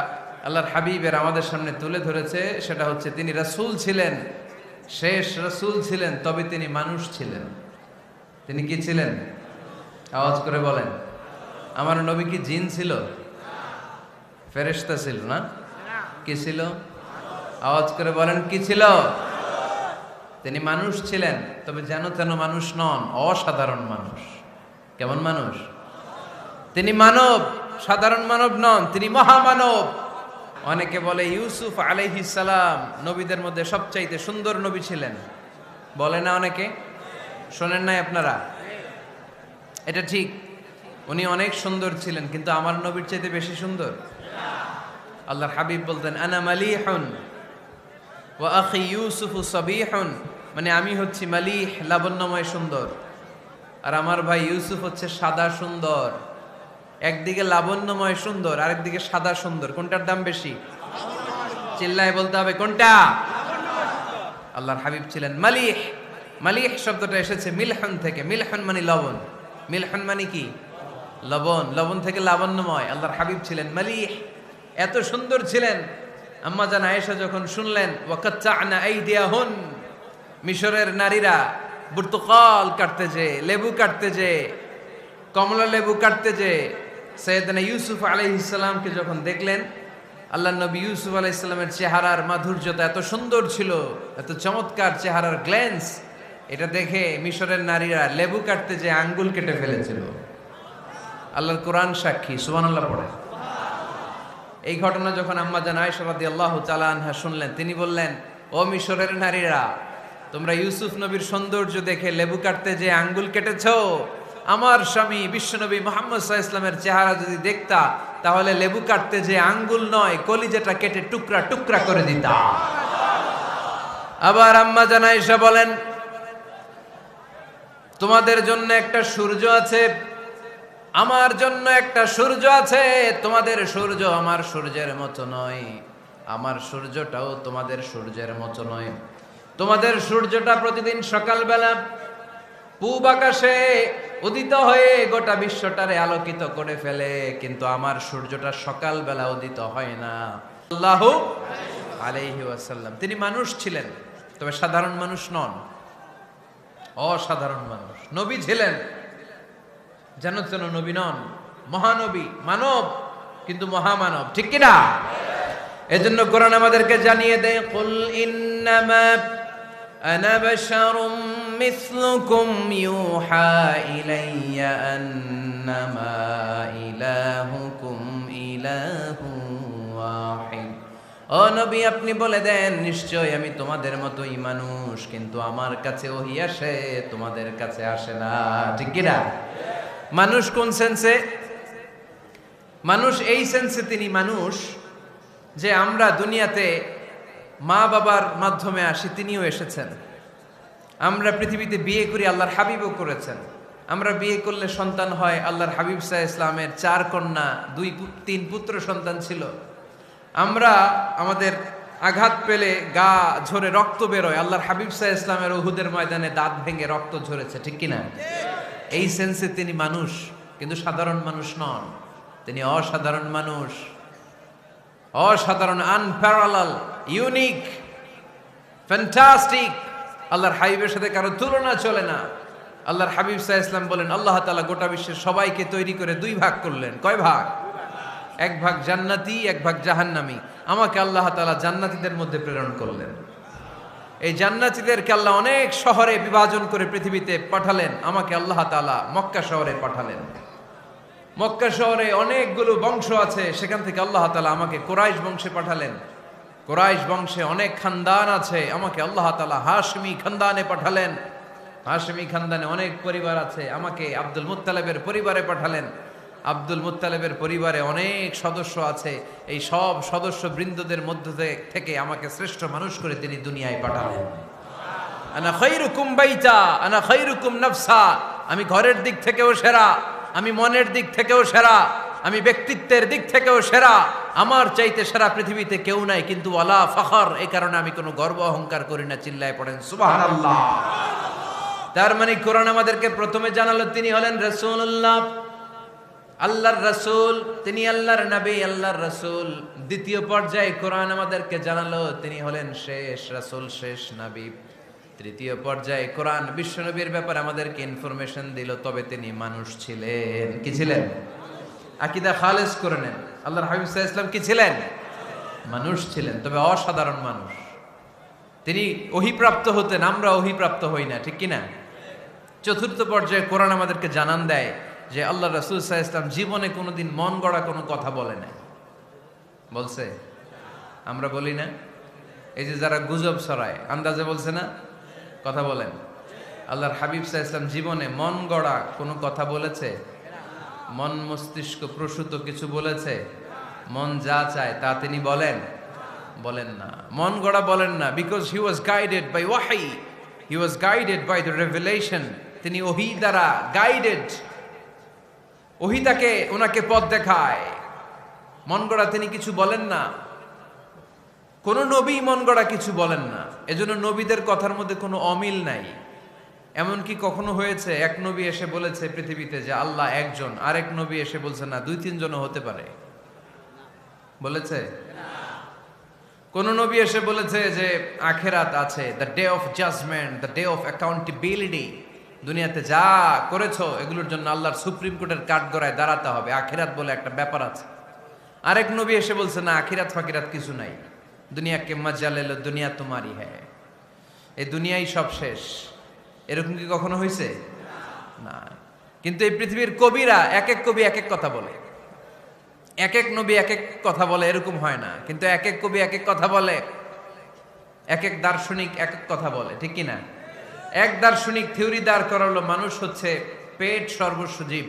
আল্লাহর হাবিবের আমাদের সামনে তুলে ধরেছে সেটা হচ্ছে তিনি রাসূল ছিলেন, শেষ রাসূল ছিলেন, তবে তিনি মানুষ ছিলেন। তিনি কি ছিলেন? আওয়াজ করে বলেন। আমার নবী কি জিন ছিল? ফেরেশতা ছিল না? কি ছিল? আওয়াজ করে বলেন, কি ছিল? তিনি মানুষ ছিলেন, তবে যেন তেন মানুষ নন, অসাধারণ মানুষ। কেমন মানুষ? তিনি মানব, সাধারণ মানব নন, তিনি মহামানব। অনেকে বলে ইউসুফ আলাইহিস সালাম নবীদের মধ্যে সবচাইতে সুন্দর নবী ছিলেন, বলে না অনেকে? শোনেন নাই আপনারা? এটা ঠিক, উনি অনেক সুন্দর ছিলেন, কিন্তু আমার নবীর চাইতে বেশি সুন্দর। আল্লাহর হাবিব বলতেন, আনা মালিহুন ওয়া আখি ইউসুফু সাবিহুন, মানে আমি হচ্ছি মালিহ, লাবণ্যময় সুন্দর, আর আমার ভাই ইউসুফ হচ্ছে সাদা সুন্দর। একদিকে লাবণ্যময় সুন্দর, আরেকদিকে সাদা সুন্দর, কোনটার দাম বেশি? চিল্লায় বলতে হবে কোনটা? আল্লাহর হাবিব ছিলেন মালিহ। মালিহ শব্দটা এসেছে মিলহন থেকে। মিলহন মানে লবণ, মিলহন মানে কি? লবণ। লবণ থেকে লাবণ্যময়। আল্লাহর হাবিব ছিলেন মালিহ, এত সুন্দর ছিলেন। আম্মা জান আয়েশা যখন শুনলেন ওয়াকাত্তা'না আইদিয়াহুন, মিশরের নারীরা বুর্তুকাল কাটতে যে, লেবু কাটতে যে, কমলা লেবু কাটতে যে সাইয়েদনা ইউসুফ আলাইহিস সালামকে যখন দেখলেন, আল্লাহর নবী ইউসুফ আলাইহিস সালামের চেহারার মাধুর্যতা এত সুন্দর ছিল, এত চমৎকার চেহারার গ্ল্যান্স, এটা দেখে মিশরের নারীরা লেবু কাটতে যে আঙ্গুল কেটে ফেলেছিল। আল্লাহর কোরআন সাক্ষী। সুবহানাল্লাহ পড়ে। এই ঘটনা যখন আম্মা জান আয়েশা রাদিয়াল্লাহু তাআলা আনহা শুনলেন, তিনি বললেন, ও মিশরের নারীরা, তোমরা ইউসুফ নবীর সৌন্দর্য দেখে লেবু কাটতে যে আঙ্গুল কেটেছো, আমার স্বামী বিশ্বনবী মুহাম্মদ সাল্লাল্লাহু আলাইহি ওয়াসাল্লামের চেহারা যদি দেখতা, তাহলে লেবু কাটতে যে আঙ্গুল নয়, কলিজাটা কেটে টুকরা টুকরা করে দিতা। আবার আম্মা জান আয়েশা বলেন, তোমাদের জন্য একটা সূর্য আছে, আমার জন্য একটা সূর্য আছে। তোমাদের সূর্য আমার সূর্যের মতো নয়, আমার সূর্যটাও তোমাদের সূর্যের মতো নয়। তোমাদের সূর্যটা প্রতিদিন সকালবেলা পূব আকাশে উদিত হয়ে গোটা বিশ্বটারে আলোকিত করে ফেলে, কিন্তু আমার সূর্যটা সকালবেলা উদিত হয় না। সাল্লাল্লাহু আলাইহি ওয়াসাল্লাম তিনি মানুষ ছিলেন, তবে সাধারণ মানুষ নন, অসাধারণ মানুষ। নবী ছিলেন, যেন তেন নবী নন, মহানবী, মানব কিন্তু মহামানব, ঠিক কিনা? এজন্য কোরআন আমাদেরকে জানিয়ে দেয়, কুল ইন্নামা আনা বাশারুম মিসলুকুম ইউহা ইলাইয়া আন্নামা ইলাহুকুম ইলাহুন ওয়াহিদ। ও নবী, আপনি বলে দেন, নিশ্চয় আমি তোমাদের মতোই মানুষ, কিন্তু আমার কাছে ওহী আসে, তোমাদের কাছে আসে না, ঠিক কিনা? মানুষ কোন সেন্সে? মানুষ এই সেন্সে তিনি মানুষ যে আমরা দুনিয়াতে মা বাবার মাধ্যমে আসি, তিনিও এসেছেন। আমরা পৃথিবীতে বিয়ে করি, আল্লাহর হাবিবও করেছেন। আমরা বিয়ে করলে সন্তান হয়, আল্লাহর হাবিব সাল্লাল্লাহু আলাইহি ইসলামের 4 কন্যা 3 পুত্র সন্তান ছিল। আমরা আমাদের আঘাত পেলে গা ঝরে রক্ত বেরোয়, আল্লাহর হাবিব সাল্লাল্লাহু আলাইহি ইসলামের উহুদের ময়দানে দাঁত ভেঙে রক্ত ঝরেছে, ঠিক কিনা? এই সেন্সে তিনি মানুষ, কিন্তু সাধারণ মানুষ নন, তিনি অসাধারণ মানুষ, অসাধারণ, আনপ্যারালাল, ইউনিক, ফ্যান্টাস্টিক। আল্লাহর হাবিবের সাথে কারো তুলনা চলে না। আল্লাহর হাবিব সাল্লাল্লাহু আলাইহি ওয়াসাল্লাম বলেন, আল্লাহ তাআলা গোটা বিশ্বের সবাইকে তৈরি করে 2 ভাগ করলেন। কয় ভাগ? 1 ভাগ জান্নাতি, 1 ভাগ জাহান্নামী। আমাকে আল্লাহ তাআলা জান্নাতীদের মধ্যে প্রেরণ করলেন। এই জান্নাতীদেরকে আল্লাহ অনেক শহরে বিভাজন করে পৃথিবীতে পাঠালেন, আমাকে আল্লাহ তাআলা মক্কা শহরে পাঠালেন। মক্কা শহরে অনেকগুলো বংশ আছে, সেখান থেকে আল্লাহ তাআলা আমাকে কুরাইশ বংশে পাঠালেন। কুরাইশ বংশে অনেক খানদান আছে, আমাকে আল্লাহ তাআলা হাশমি খানদানে পাঠালেন। হাশমি খানদানে অনেক পরিবার আছে, আমাকে আব্দুল মুত্তালিবের পরিবারে পাঠালেন। আব্দুল মুত্তালিবের পরিবারে অনেক সদস্য আছে, এই সব সদস্য বৃন্দদের মধ্যে থেকে আমাকে শ্রেষ্ঠ মানুষ করে তিনি দুনিয়ায় পাঠালেন। আনা খায়রুকুম বাইতা আনা খায়রুকুম নাফসা, আমি ঘরের দিক থেকেও সেরা, আমি মনের দিক থেকেও সেরা, আমি ব্যক্তিত্বের দিক থেকেও সেরা, আমার চাইতে সেরা পৃথিবীতে কেউ নাই, কিন্তু ওয়ালা ফখর, এই কারণে আমি কোনো গর্ব অহংকার করি না। চিল্লায় পড়েন সুবহানাল্লাহ। তার মানে কোরআন আমাদেরকে প্রথমে জানালো তিনি হলেন রাসূলুল্লাহ, আল্লাহর রাসূল, তিনি আল্লাহর নবী, আল্লাহর রাসূল। দ্বিতীয় পর্যায়ে কোরআন আমাদেরকে জানালো তিনি হলেন শেষ রাসূল, শেষ নবী। তৃতীয় পর্যায়ে কোরআন বিশ্বনবীর ব্যাপারে আমাদেরকে ইনফরমেশন দিল, তবে তিনি মানুষ ছিলেন। কি ছিলেন? আকীদা খালেস করে নেন, আল্লাহর হাবিব সাল্লাল্লাহু আলাইহি ওয়াসাল্লাম কি ছিলেন? মানুষ ছিলেন, তবে অসাধারণ মানুষ। তিনি ওহীপ্রাপ্ত হতেন, আমরা ওহীপ্রাপ্ত হই না, ঠিক কিনা? চতুর্থ পর্যায়ে কোরআন আমাদেরকে জানান দেয় যে আল্লাহ রাসূল সাল্লাল্লাহু আলাইহি ওয়াসাল্লাম জীবনে কোনোদিন মন গড়া কোনো কথা বলে নাই। বলছে? আমরা বলি না? এই যে যারা গুজব ছড়ায়, আন্দাজে বলছে না? কথা বলেন। আল্লাহর হাবিব সাল্লাল্লাহু আলাইহি ওয়াসাল্লাম জীবনে মন গড়া কোনো কথা বলেছে? মন মস্তিষ্ক প্রসূত কিছু বলেছে? মন যা চায় তা তিনি বলেন? বলেন না, মন গড়া বলেন না। Because he was guided by ওয়াহি, he was guided by the revelation. তিনি ওহী দ্বারা গাইডেড, ওহী তাকে ওনাকে পথ দেখায়। মন গড়া তিনি কিছু বলেন না, কোন নবী মন গড়া কিছু বলেন না। এজন্য নবীদের কথার মধ্যে কোনো অমিল নাই। এমনকি কখনো হয়েছে এক নবী এসে বলেছে পৃথিবীতে যে আল্লাহ একজন, আরেক নবী এসে বলছে না 2-3 জনও হতে পারে? বলেছে? কোন নবী এসে বলেছে যে আখিরাত আছে, the day of judgment, the day of accountability, দুনিয়াতে যা করেছো এগুলোর জন্য আল্লাহর সুপ্রিম কোর্টের কাঠগড়ায় দাঁড়াতে হবে, আখিরাত বলে একটা ব্যাপার আছে? আরেক নবী এসে বলছে না, আখিরাত ফাকিরাত কিছু নাই, দুনিয়াকে মজা লেলো, দুনিয়া তোমারই হ্যায়, এই দুনিয়াই সব শেষ। এরকম কি কখনো হয়েছে? না। কিন্তু এই পৃথিবীর কবিরা এক এক কবি এক এক কথা বলে, এক এক নবী এক এক কথা বলে, এরকম হয় না। কিন্তু এক এক কবি এক এক কথা বলে, এক এক দার্শনিক এক এক কথা বলে, ঠিক কিনা? এক দার্শনিক থিওরি দাঁড় করালো মানুষ হচ্ছে পেট সর্বস্ব জীব।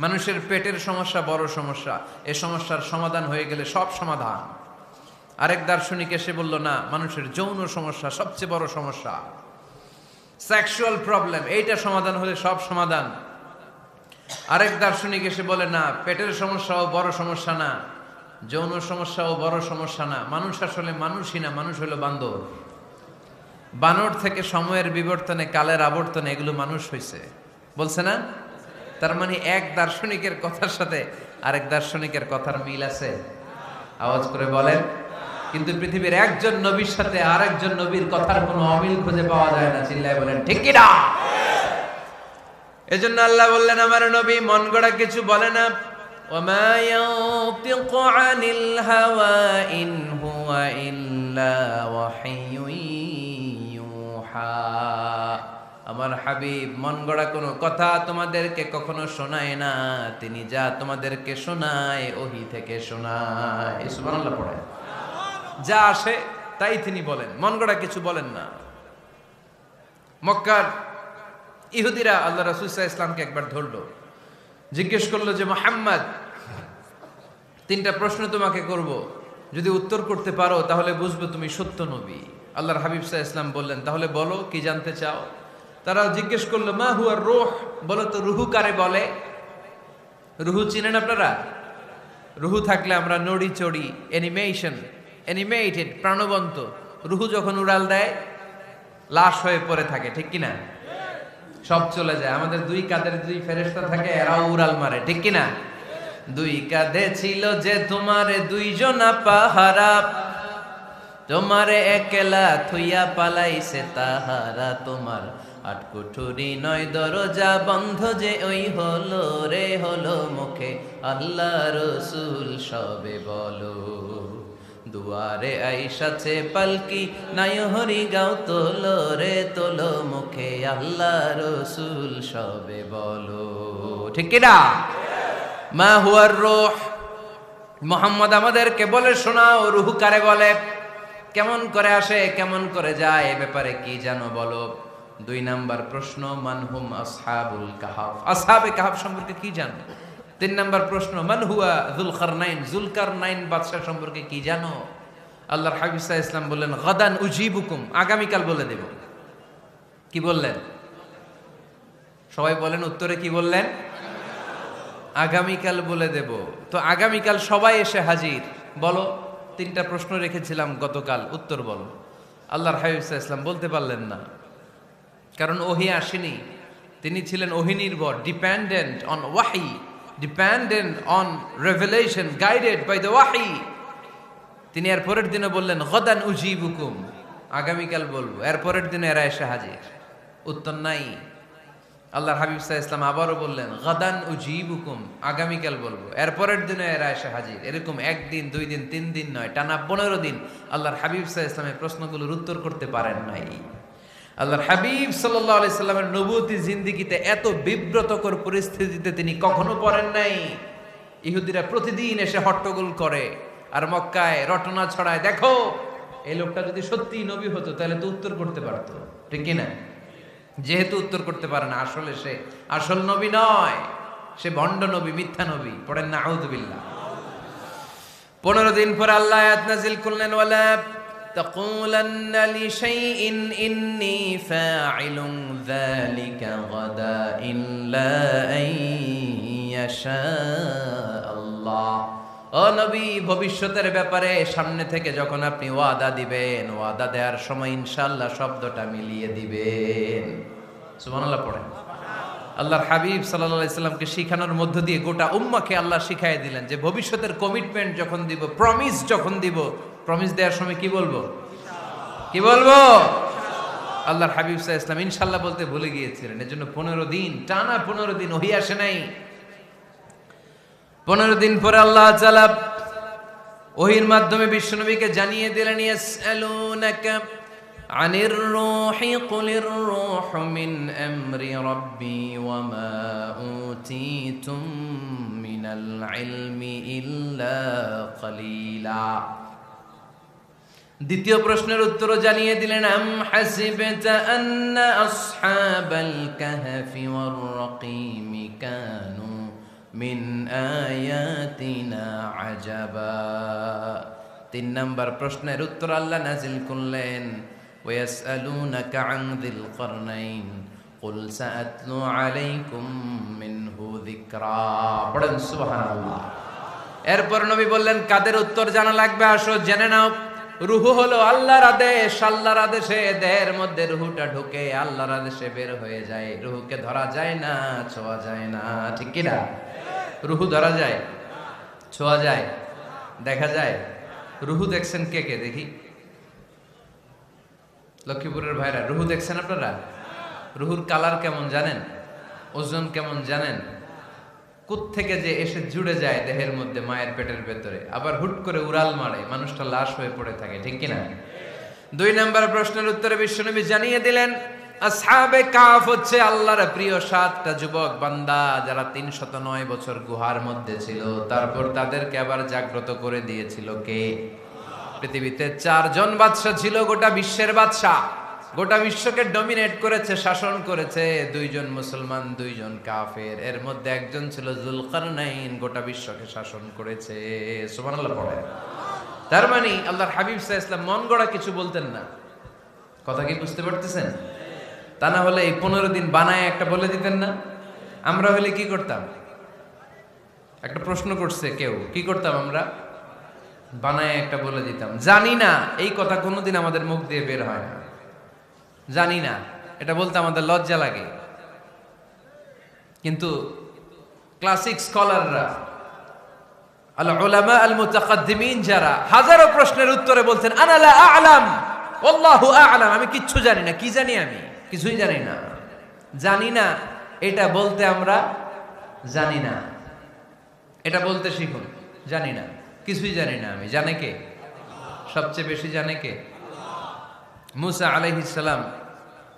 মানুষের পেটের সমস্যা বড় সমস্যা, এ সমস্যার সমাধান হয়ে গেলে সব সমাধান। আরেক দার্শনিক এসে বলল না, মানুষের যৌন সমস্যা সবচেয়ে বড় সমস্যা, সেক্সুয়াল প্রবলেম, এইটা সমাধান হলে সব সমাধান। আরেক দার্শনিক এসে বলে না, পেটের সমস্যাও বড় সমস্যা না, যৌন সমস্যাও বড় সমস্যা না, মানুষ আসলে মানুষই না, মানুষ হলো বান্দর। বানর থেকে সময়ের বিবর্তনে, কালের আবর্তনে এগুলো মানুষ হয়েছে, বলছে না? তার মানে এক দার্শনিকের কথার সাথে আরেক দার্শনিকের কথার মিল আছে? আওয়াজ করে বলেন। কিন্তু পৃথিবীর একজন নবীর সাথে আরেকজন নবীর কথার কোনো অমিল খুঁজে পাওয়া যায় না। চিল্লায় বলেন ঠিক কি না? এজন্য আল্লাহ বললেন, আমার নবী মন গড়া কিছু বলে না। ওয়ামা ইয়ানতিকু আনিল হাওয়া ইন হুয়া ইল্লা ওয়াহিয়ুন ইউহা। আমার হাবিব মন গড়া কোনো কথা তোমাদেরকে কখনো শোনায় না, তিনি যা তোমাদেরকে শোনায় ওহী থেকে শোনায়। সুবহানাল্লাহ পড়ে। যা আসে তাই তিনি বলেন, মন গড়া কিছু বলেন না। মক্কার ইহুদিরা আল্লাহ রাসূল সাল্লাল্লাহু আলাইহি ওয়াসাল্লামকে একবার ধরলো, জিজ্ঞেস করলো যে মুহাম্মদ, তিনটা প্রশ্ন তোমাকে করব, যদি উত্তর করতে পারো তাহলে বুঝবো তুমি সত্য নবী। আল্লাহর হাবিব সাল্লাল্লাহু আলাইহি ওয়াসাল্লাম বললেন, তাহলে বলো কি জানতে চাও? তারা জিজ্ঞেস করলো, মা হুয়া রূহ, বলো তো রুহু কারে বলে? রুহু চিনেন আপনারা? রুহু থাকলে আমরা নড়ি চড়ি, অ্যানিমেটেড, প্রাণবন্ত। রুহু যখন উড়াল দেয় লাশ হয়ে পড়ে থাকে, ঠিক কিনা? সব চলে যায়। আমাদের দুই কাঁধের দুই ফেরেশতা থাকে, এরাও উড়াল মারে, ঠিক কিনা? দুই কাঁধে ছিল যে তোমারে দুইজনা পাহারা, তোমারে একলা থুইয়া পালাইছে তাহারা। তোমার আট কুঠুরি নয় দরজা বন্ধ যে ওই হলো রে হলো মুখে আল্লাহ রসুল সবে বলো। দুয়ারে আইসাছে পালকি নাই হরি গাও তোলো রে তোলো মুখে আল্লাহ রসুল সবে বলো, ঠিক কিনা? মা হুয়ার রূহ, মুহাম্মদ আমাদেরকে বলে শোনাও রুহু কারে বলে, কেমন করে আসে, কেমন করে যায়, এ ব্যাপারে কি জানো বলো। দুই নাম্বার প্রশ্ন, মানহুম আসহাবুল কাহাফ, আসহাবে কাহাফ সম্পর্কে কি জানো? তিন নাম্বার প্রশ্ন, মান হুয়া যুলকারনাইন, যুলকারনাইন বাদশা সম্পর্কে কি জানো? আল্লাহর হাবিব সাল্লাল্লাহু আলাইহি ওয়াসাল্লাম বললেন, গাদান উজিবুকুম, আগামীকাল বলে দেব। কি বললেন? সবাই বলেন উত্তরে কি বললেন? আগামীকাল বলে দেব। তো আগামীকাল সবাই এসে হাজির। বলো, তিনটা প্রশ্ন রেখেছিলাম গতকাল, উত্তর বলো। আল্লাহর হাবিব সাল্লাল্লাহু আলাইহি ওয়াসাল্লাম বলতে পারলেন না, কারণ ওহী আসেনি। তিনি ছিলেন ওহী নির্ভর, ডিপেন্ডেন্ট অন ওয়াহি, dependent on revelation, guided by the ওয়াহি। তিনি এর পরের দিনে বললেন, গাদান উজিবুকুম, আগামীকাল বলবো। এর পরের দিনে এরা এসে হাজির, উত্তর নাই। আল্লাহর হাবিব সাল্লাল্লাহু আলাইহি ওয়াসাল্লাম আবারও বললেন, গাদান উজিবুকুম, আগামীকাল বলবো। এর পরের দিনে এরা এসে হাজির। এরকম একদিন, দুই দিন, তিন দিন নয়, টানা 15 দিন আল্লাহর হাবিব সাল্লাল্লাহু আলাইহি ওয়াসাল্লামের প্রশ্নগুলোর উত্তর করতে পারেন নাই। আল্লাহর হাবিব সাল্লাল্লাহু আলাইহি সাল্লামের নবুয়তি জিন্দেগিতে এত বিব্রতকর পরিস্থিতিতে তিনি কখনো পড়েন নাই। ইহুদিরা প্রতিদিন এসে হট্টগোল করে আর মক্কায় রটনা ছড়ায়, দেখো এই লোকটা যদি সত্যিই নবী হতো তাহলে তো উত্তর করতে পারতো, ঠিক কি না? যেহেতু উত্তর করতে পারে না, আসলে সে আসল নবী নয়, সে ভণ্ড নবী, মিথ্যা নবী। পড়েন না আউযুবিল্লাহ। 15 দিন পর আল্লাহ আয়াত নাযিল করলেন, ওয়ালা তাকুলান্না লিশাইইন ইন্নী ফাইলুন যালিকা গাদা ইল্লা আইয়াশা আল্লাহ। ও নবী, ভবিষ্যতের ব্যাপারে সামনে থেকে যখন আপনি ওয়াদা দিবেন, ওয়াদা দেওয়ার সময় ইনশাআল্লাহ শব্দটা মিলিয়ে দিবেন। সুবহানাল্লাহ পড়েন। আল্লাহর হাবিব সাল্লাল্লাহু আলাইহি সাল্লামকে শিখানোর মধ্য দিয়ে গোটা উম্মাহকে আল্লাহ শিখাইয়ে দিলেন যে ভবিষ্যতের কমিটমেন্ট যখন দিব, প্রমিস যখন দিব, প্রমিস দেওয়ার সময় কি বলবো? কি বলবো? আল্লাহর হাবিব সাল্লাল্লাহু আলাইহি সাল্লাম ইনশাআল্লাহ বলতে ভুলে গিয়েছিলেন। এজন্য 15 দিন, টানা 15 দিন ওহী আসে নাই। 15 দিন পরে আল্লাহ তাআলা ওহীর মাধ্যমে বিশ্বনবীকে জানিয়ে দিলেন, ইয়াসআলুনাকা আনির রূহি কুলির রূহু মিন আমরি রাব্বি ওয়া মা উতীতুম মিনাল ইলমি ইল্লা কালিলা। দ্বিতীয় প্রশ্নের উত্তরও জানিয়ে দিলেন, আম হাসিবতা আন্না আসহাবাল কাহফি ওয়ার রাকিম কানু মিন আয়াতিনা আজাবা। 3 নম্বর প্রশ্নের উত্তর আল্লাহ নাজিল করলেন, ওয়াসআলুনাকা আন যিল কারনাইন কুল সাআতলু আলাইকুম মিনহু যিকরা। পড়েন সুবহানাল্লাহ। এরপর নবী বললেন, কাদের উত্তর জানা লাগবে, আসো জেনে নাও। রুহু হলো আল্লাহর আদেশ, আল্লাহর আদেশে দেহের মধ্যে রুহুটা ঢুকে আল্লাহর আদেশে বের হয়ে যায়। রুহুকে ধরা যায় না, ছোঁয়া যায় না, ঠিক কি না? রুহু ধরা যায়, ছোঁয়া যায়, দেখা যায়? রুহু দেখছেন কে কে? দেখি লক্ষ্মীপুরের ভাইরা, রুহু দেখছেন আপনারা? রুহুর কালার কেমন জানেন? ওজন কেমন জানেন? কোত্থেকে যে এসে জুড়ে যায় দেহের মধ্যে, মায়ের পেটের ভেতরে, আবার হুট করে উড়াল মারে, মানুষটা লাশ হয়ে পড়ে থাকে, ঠিক কিনা? 2 নম্বর প্রশ্নের উত্তরে বিশ্বনবী জানিয়ে দিলেন, আসহাবে কাফ হচ্ছে আল্লাহর প্রিয় 7টা যুবক বান্দা, যারা 309 বছর গুহার মধ্যে ছিল। তারপর তাদেরকে আবার জাগ্রত করে দিয়েছিল কে? পৃথিবীতে 4 জন বাদশা ছিল, গোটা বিশ্বের বাদশা, গোটা বিশ্বকে ডমিনেট করেছে, শাসন করেছে। 2 জন মুসলমান, 2 জন কাফের। এর মধ্যে একজন ছিল যুলকারনাইন, গোটা বিশ্বকে শাসন করেছে। সুবহানাল্লাহ পড়ে। তার মানে আল্লাহর হাবিব সাল্লাল্লাহু আলাইহি ওয়াসাল্লাম মন গড়া কিছু বলতেন না। কথা কি বুঝতে পারতেছেন? তা না হলে এই 15 দিন বানায় একটা বলে দিতেন না? আমরা হলে কি করতাম? একটা প্রশ্ন করছে কেউ, কি করতাম আমরা? বানায় একটা বলে দিতাম। জানি না, এই কথা কোনোদিন আমাদের মুখ দিয়ে বের হয় না। জানি না, এটা বলতে আমাদের লজ্জা লাগে। কিন্তু ক্লাসিক স্কলাররা, আল উলামা আল মুতাকাদ্দিমিন, যারা হাজারো প্রশ্নের উত্তরে বলছেন, আনা লা আ'লাম ওয়াল্লাহু আ'লাম, আমি কিচ্ছু জানি না। কি জানি? আমি কিছুই জানি না। জানি না এটা বলতে আমরা জানি না, এটা বলতে শিখুন। জানি না, কিছুই জানি না আমি। জানে কে? সবচেয়ে বেশি জানে কে? মুসা আলাইহিস সালাম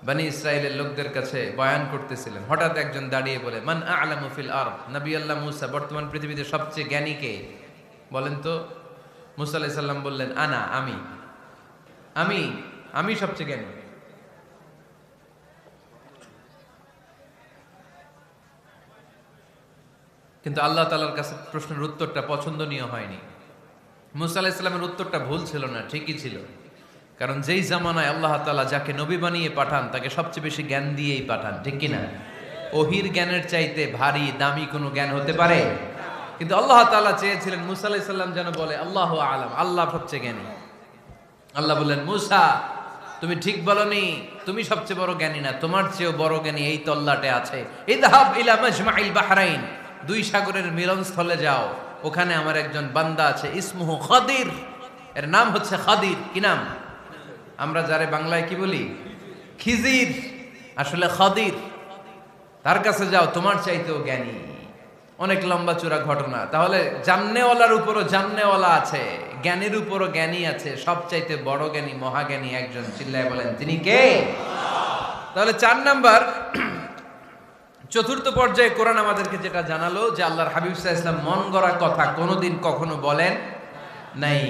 বনি ইসরাইলের লোকদের কাছে বয়ান করতেছিলেন। হঠাৎ একজন দাঁড়িয়ে বলে, মান আ'লামু ফিল আরদ। নবী আল্লাহ মুসা, বর্তমান পৃথিবীতে সবচেয়ে জ্ঞানী কে বলেন তো? মুসা আলাইহিস সালাম বললেন, আনা, আমি আমি আমি সবচেয়ে জ্ঞানী। কিন্তু আল্লাহ তাআলার কাছে প্রশ্নের উত্তরটা পছন্দনীয় হয়নি। মুসা আলাইহিস সালামের উত্তরটা ভুল ছিল না, ঠিকই ছিল। কারণ যেই জামানায় আল্লাহ তাআলা যাকে নবী বানিয়ে পাঠান, তাকে সবচেয়ে বেশি জ্ঞান দিয়েই পাঠান, ঠিক কিনা? ওহির জ্ঞানের চাইতে ভারী দামি কোনো জ্ঞান হতে পারে? কিন্তু আল্লাহ তাআলা চেয়েছিলেন মুসা আলাইহিস সালাম যেন বলে, আল্লাহু আ'লাম, আল্লাহ সবচেয়ে জ্ঞানী। আল্লাহ বললেন, মুসা তুমি ঠিক বলনি, তুমি সবচেয়ে বড় জ্ঞানী না, তোমার চেয়েও বড় জ্ঞানী এই তল্লাটে আছে। ইযহাব ইলা মাজমাইল বাহরাইন, 2 সাগরের মিলনস্থলে যাও, ওখানে আমার একজন বান্দা আছে, ইসমুহু খাদির, এর নাম হচ্ছে খাদির। কি নাম? আমরা যারে বাংলায় কি বলি? খিজির, আসলে খাদির। তার কাছে যাও, তোমার চাইতেও জ্ঞানী। অনেক লম্বা চূড়া ঘটনা। তাহলে জান্নেওয়ালার উপরও জান্নেওয়ালা আছে, জ্ঞানীর উপরও জ্ঞানী আছে। সবচাইতে বড় জ্ঞানী, মহাজ্ঞানী একজন, চিল্লায় বলেন তিনি কে? তাহলে 4 নাম্বার, চতুর্থ পর্যায়ে কোরআন আমাদেরকে যেটা জানালো, যে আল্লাহর হাবিব সাল্লাল্লাহু আলাইহি ওয়াসাল্লাম মন গড়া কথা কোনোদিন কখনো বলেন নাই।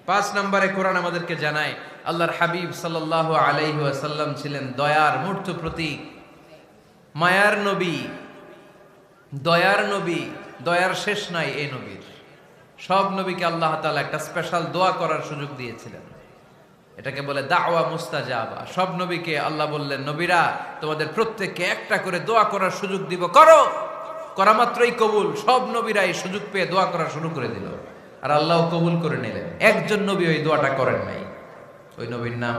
5 নম্বরে কোরআন আমাদেরকে জানায়, আল্লাহর হাবিব সাল্লাল্লাহু আলাইহি ওয়াসাল্লাম ছিলেন দয়ার মূর্ত প্রতীক, মায়ার নবী, দয়ার নবী। দয়ার শেষ নাই এই নবীর। সব নবীকে আল্লাহ তাআলা একটা স্পেশাল দোয়া করার সুযোগ দিয়েছিলেন, এটাকে বলে দাওয়া মুস্তাজাবা। সব নবীকে আল্লাহ বললেন, নবীরা তোমাদের প্রত্যেককে একটা করে দোয়া করার সুযোগ দিব, করো। করা মাত্রই কবুল। সব নবীরা এই সুযোগ পেয়ে দোয়া করা শুরু করে দিল, আর আল্লাহ কবুল করে নিলেন। একজন নবী ওই দোয়াটা করেন নাই। ওই নবীর নাম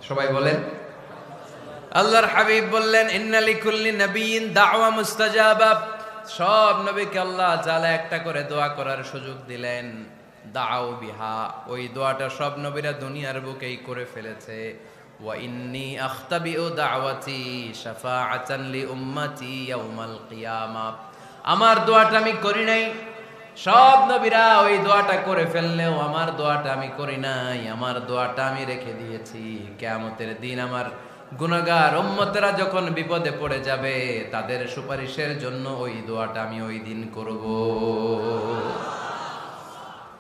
সবাই বলেন। আল্লাহর হাবিব বললেন, ইন্না লিকুল্লি নাবিয়্যিন দাওয়া মুস্তাজাবা। সব নবীকে আল্লাহ তাআলা একটা করে দোয়া করার সুযোগ দিলেন। দাও বিহা, ওই দোয়াটা সব নবীরা দুনিয়ার বুকেই করে ফেলেছে। ওয়া ইন্নী আখতাবিউ দাওয়াতি শাফাআতান লি উম্মতি ইয়াউমাল কিয়ামা। আমার দোয়াটা আমি করি নাই, সব নবীরা ওই দোয়াটা করে ফেললেও আমার দোয়াটা আমি করি নাই। আমার দোয়াটা আমি রেখে দিয়েছি কিয়ামতের দিন। আমার গুনাহগার উম্মতেরা যখন বিপদে পড়ে যাবে, তাদের সুপারিশের জন্য ওই দোয়াটা আমি ওই দিন করব,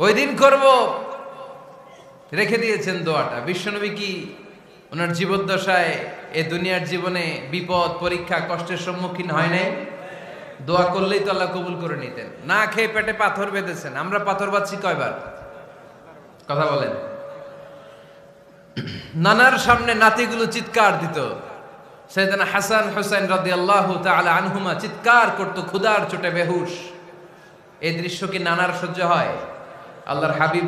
ওই দিন করব। রেখে দিয়েছেন দোয়াটা। বিশ্বনবী কি ওনার জীবদ্দশায় এ দুনিয়ার জীবনে বিপদ পরীক্ষা কষ্টের সম্মুখীন হয় নাই? দোয়া করলেই তো আল্লাহ কবুল করে নিতেন। না খেয়ে পেটে পাথর বেঁধেছেন, আমরা পাথর বাঁধছি কয়বার? কথা বলেন। নানার সামনে নাতিগুলো চিৎকার দিত, সাইয়েদনা হাসান হুসাইন রাদিয়াল্লাহু তাআলা আনহুমা চিৎকার করত ক্ষুধার চোটে বেহুশ। এই দৃশ্য কি নানার সহ্য হয়? আল্লাহর হাবিব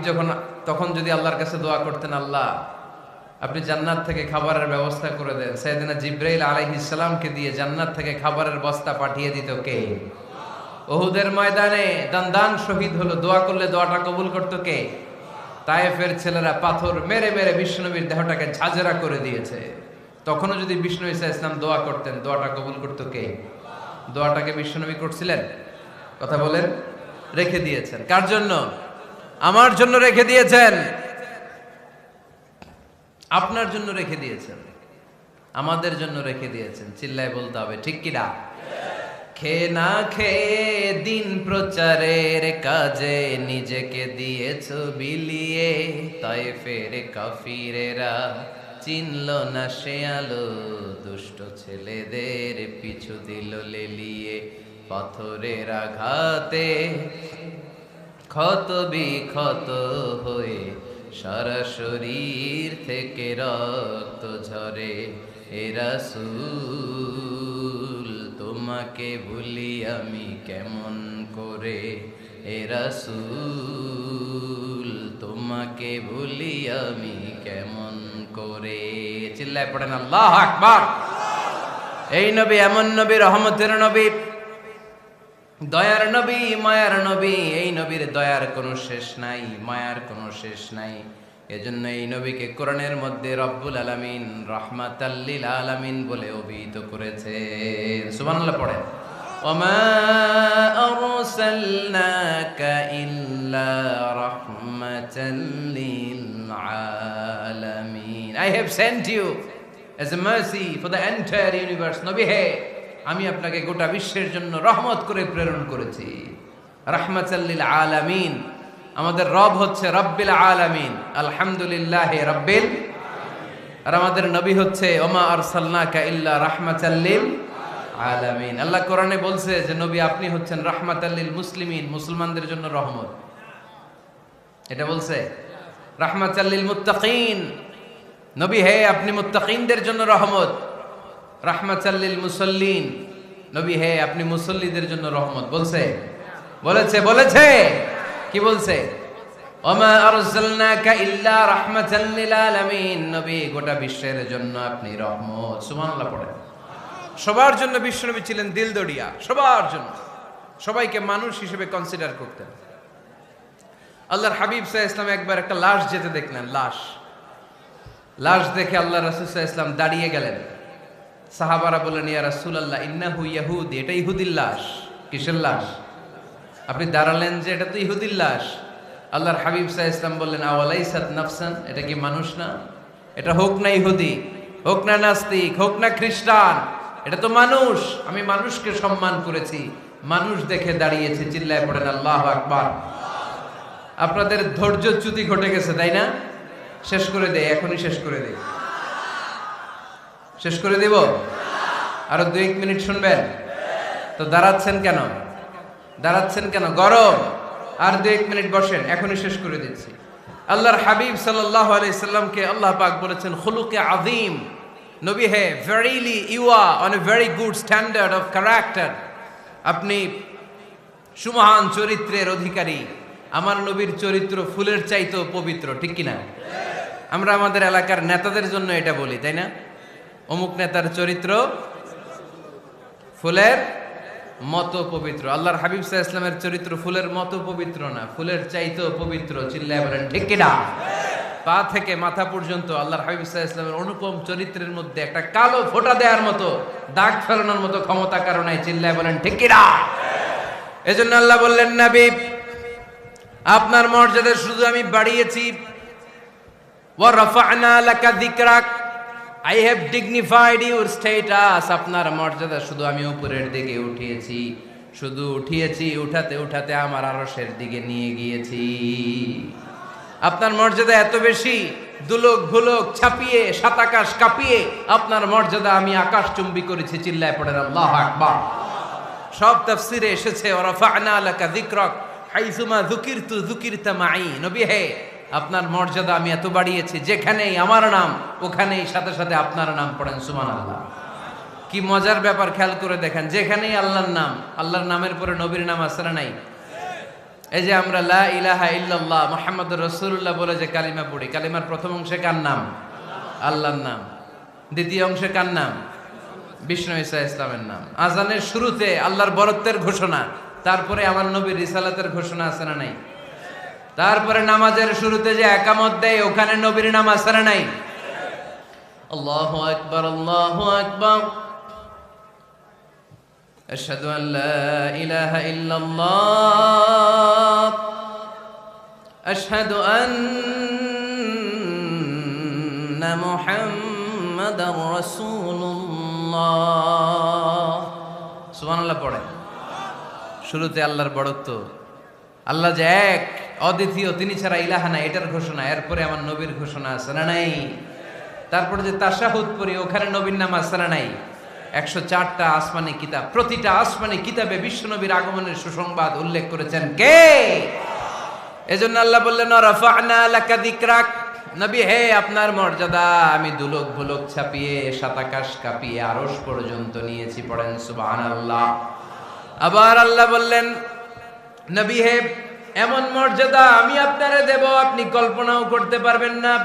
তখন যদি আল্লাহর কাছে দোয়া করতেন, আল্লাহ আপনি জান্নাত থেকে খাবারের ব্যবস্থা করে দেন, সাইয়েদনা জিবরাইল আলাইহিস সালামকে দিয়ে জান্নাত থেকে খাবারের বস্তা পাঠিয়ে দিত কে? উহুদের ময়দানে দান শহীদ হলো, দোয়া করলে দোয়াটা কবুল করতো কে? তায়েফের ছেলেরা পাথর মেরে মেরে বিষ্ণুনবীর দেহটাকে ঝাঁঝরা করে দিয়েছে। তখনও যদি বিষ্ণু ঈসা ইসলাম দোয়া করতেন, দোয়াটা কবুল করতো কে? দোয়াটাকে বিষ্ণুনবী করছিলেন? কথা বলেন। রেখে দিয়েছেন কার জন্য? আমার জন্য রেখে দিয়েছেন, আপনার জন্য রেখে দিয়েছেন, আমাদের জন্য রেখে দিয়েছেন। চিল্লায় বলতে হবে ঠিক কি না? খেয়ে না খেয়ে দিন প্রচারের কাজে নিজেকে দিয়েছ বিলিয়ে, তায়েফের কাফিরেরা চিনল না সে আলো, দুষ্ট ছেলেদের পিছু দিল লেলিয়ে, পাথরের আঘাতে ক্ষত বিক্ষত হয়ে সারা শরীর থেকে রক্ত ঝরে। হে রাসূল তোমাকে ভুলি আমি কেমন করে, হে রাসূল তোমাকে ভুলি আমি কেমন করে। চিল্লায় পড়েন আল্লাহু আকবার। এই নবী এমন নবী, রহমতের নবী, দয়ার নবী, মায়ার নবী। এই নবীর দয়ার কোনো শেষ নাই, মায়ার কোনো শেষ নাই। এজন্য এই নবীকে কোরআনের মধ্যে রব্বুল আলামিন রাহমাতাল লিল আলামিন বলে অভিহিত করেছে। সুবহানাল্লাহ পড়েন। ওয়ামা আরসালনাকা ইল্লা রাহমাতাল লিল আলামিন। I have sent you as a mercy for the entire universe. নবী হে, আমি আপনাকে গোটা বিশ্বের জন্য রহমত করে প্রেরণ করেছি। রাহমাতাল লিল আলামিন। আমাদের রব হচ্ছে রব্বিল আলামিন, আলহামদুলিল্লাহ রব্বিল। আর আমাদের নবী হচ্ছে ওমা আরসালনাকা ইল্লা রাহমাতাল লিল আলামিন। আল্লাহ কোরআনে বলছে যে নবী আপনি হচ্ছেন রাহমাতাল লিল মুসলিমিন, মুসলমানদের জন্য রহমত। এটা বলছে রাহমাতাল লিল মুত্তাকিন। নবী হে আপনি মুত্তাকিনদের জন্য রহমত। রাহমাতাল লিল মুসাল্লিন। নবী হে আপনি মুসল্লিদের জন্য রহমত। বলছে? বলেছে কি বলছে? ওমা আরসালনাকা ইল্লা রাহমাতাল লিল আলামিন। নবী গোটা বিশ্বের জন্য আপনি রহমত। সুবহানাল্লাহ পড়েন। সবার জন্য বিশ্বনবী ছিলেন দিলদরিয়া, সবার জন্য, সবাইকে মানুষ হিসেবে কনসিডার করতেন। আল্লাহর হাবিব সাল্লাল্লাহু আলাইহি ওয়াসাল্লাম একবার একটা লাশ যেতে দেখলেন, লাশ দেখে আল্লাহ রাসূল সাল্লাল্লাহু আলাইহি ওয়াসাল্লাম দাঁড়িয়ে গেলেন। সাহাবারা বললেন, ইয়া রাসূলুল্লাহ ইন্নাহু ইয়াহুদি, এটা ইহুদির লাশ। কিসের লাশ? আপনি দাঁড়ালেন যে এটা তো ইহুদির লাশ। আল্লাহর হাবিব সাল্লাল্লাহু আলাইহি ওয়াসাল্লাম বললেন, আওয়ালাইসাত নাফসান, এটা কি মানুষ না? এটা হোক না ইহুদি, হোক না নাস্তিক, হোক না খ্রিস্টান, এটা তো মানুষ। আমি মানুষকে সম্মান করেছি, মানুষ দেখে দাঁড়িয়েছি। চিল্লায় পড়েন আল্লাহু আকবার। আপনাদের ধৈর্যচ্যুতি ঘটে গেছে, তাই না? শেষ করে দেয়, এখনই শেষ করে দেয়। শেষ করে দেব? আরো 2-1 মিনিট শুনবেন তো? দাঁড়াচ্ছেন কেন? গরম। আর 2-1 মিনিট বসেন, এখনই শেষ করে দিচ্ছি। আল্লাহর হাবিব সাল্লাল্লাহু আলাইহি সাল্লামকে আল্লাহ পাক বলেছেন খুলুকে আযীম। নবী হে, verily you are on a very good standard of character. আপনি সুমহান চরিত্রের অধিকারী। আমার নবীর চরিত্র ফুলের চাইতেও পবিত্র, ঠিক কিনা? আমরা আমাদের এলাকার নেতাদের জন্য এটা বলি, তাই না? অমুক নেতার চরিত্র ফুলের মতো পবিত্র। আল্লাহর হাবিব সাল্লাল্লাহু আলাইহি ওয়াসাল্লামের চরিত্র ফুলের মতো পবিত্র না, ফুলের চাইতেও পবিত্র। চিল্লায় বলেন ঠিক কিনা? পা থেকে মাথা পর্যন্ত আল্লাহর হাবিব সাল্লাল্লাহু আলাইহি ওয়াসাল্লামের অনুপম চরিত্রের মধ্যে একটা কালো ফোঁটা দেওয়ার মতো, দাগ ফেলানোর মতো ক্ষমতা কারণ নাই। চিল্লায় বলেন ঠিক কিনা? এজন্য আল্লাহ বললেন, নবী আপনার মর্যাদা শুধু আমি বাড়িয়েছি। ওয়া রাফা'না লাকা যিকরাক, I have dignified your status. আপনার মর্যাদা শুধু আমি উপরের দিকে উঠিয়েছি, উঠাতে উঠাতে আমার আরশের দিকে নিয়ে গিয়েছি। আপনার মর্যাদা এত বেশি, দুলোক ভুলোক ছাপিয়ে সাত আকাশ কাঁপিয়ে আপনার মর্যাদা আমি আকাশ চুম্বি করেছি। চিল্লায় পড়েন আল্লাহু আকবার। সব তাফসিরে এসেছে ওয়ারাফা'না লাকা যিকরাক হাইসুমা যুকিরতু যুকিরতা মাই। নবী হে, আপনার মর্যাদা আমি এত বাড়িয়েছি, যেখানেই আমার নাম ওখানেই সাথে সাথে আপনার নাম। পড়েন সুবহানাল্লাহ। কি মজার ব্যাপার, খেয়াল করে দেখেন, যেখানেই আল্লাহর নাম, আল্লাহর নামের পরে নবীর নাম আছে না নাই? এই যে আমরা লা ইলাহা ইল্লাল্লাহ মুহাম্মাদুর রাসূলুল্লাহ বলে যে কালিমা পড়ি, কালিমার প্রথম অংশে কার নাম? আল্লাহর নাম। দ্বিতীয় অংশে কার নাম? বিষ্ণু ঈসা ইসলামের নাম। আজানের শুরুতে আল্লাহর বরত্বের ঘোষণা, তারপরে আমার নবীর রিসালাতের ঘোষণা আছে না নাই? তারপরে নামাজের শুরুতে যে একামত দেয়, ওখানে নবীর নাম আছে না নাই? আল্লাহু আকবার, আল্লাহু আকবার। আশহাদু আল লা ইলাহা ইল্লাল্লাহ, আশহাদু আন্না মুহাম্মাদার রাসূলুল্লাহ। সুবহানাল্লাহ পড়েন। শুরুতে আল্লাহর বড়ত্ব, আল্লাহ যে এক অদ্বিতীয়, তিনি ছাড়া ইলাহা নাই, এটার ঘোষণা। এরপরে আমার নবীর ঘোষণা আছে না নাই? তারপরে যে তাশাহুদ পড়ি, ওখানে নবীর নাম আছে না নাই? 104টা আসমানি কিতাব, প্রতিটা আসমানি কিতাবে বিশ্ব নবীর আগমনের সুসংবাদ উল্লেখ করেছেন কে? এজন্য আল্লাহ বললেন রাফা'না লাকা যিকরাক। নবী হে, আপনার মর্যাদা আমি দুলোক ভুলোক ছাপিয়ে সাত আকাশ কাঁপিয়ে আরশ পর্যন্ত নিয়েছি। পড়েন সুবহানাল্লাহ। আবার আল্লাহ বললেন নবী হে, এমন মর্যাদা আমি আপনারে দেব আপনি কল্পনাও করতে পারবেন না।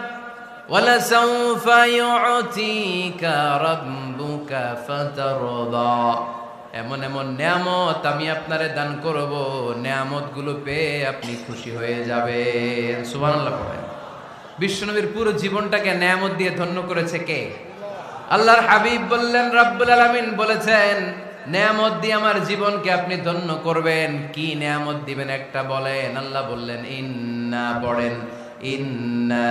ওয়ালা সাউফা ইউতিকা রাব্বুকা ফাতারদা। এমন এমন নিয়ামত আমি আপনারে দান করব, নিয়ামতগুলো পেয়ে আপনি খুশি হয়ে যাবেন। সুবহানাল্লাহ পড়েন। বিশ্বনবীর পুরো জীবনটাকে নিয়ামত দিয়ে ধন্য করেছে কে? আল্লাহর হাবিব বললেন, রব্বুল আলামিন বলেছেন নিয়ামত দিয়ে আমার জীবনকে আপনি ধন্য করবেন। কি নিয়ামত দিবেন একটা বলেন? আল্লাহ বললেন ইন্না, পড়েন, ইন্না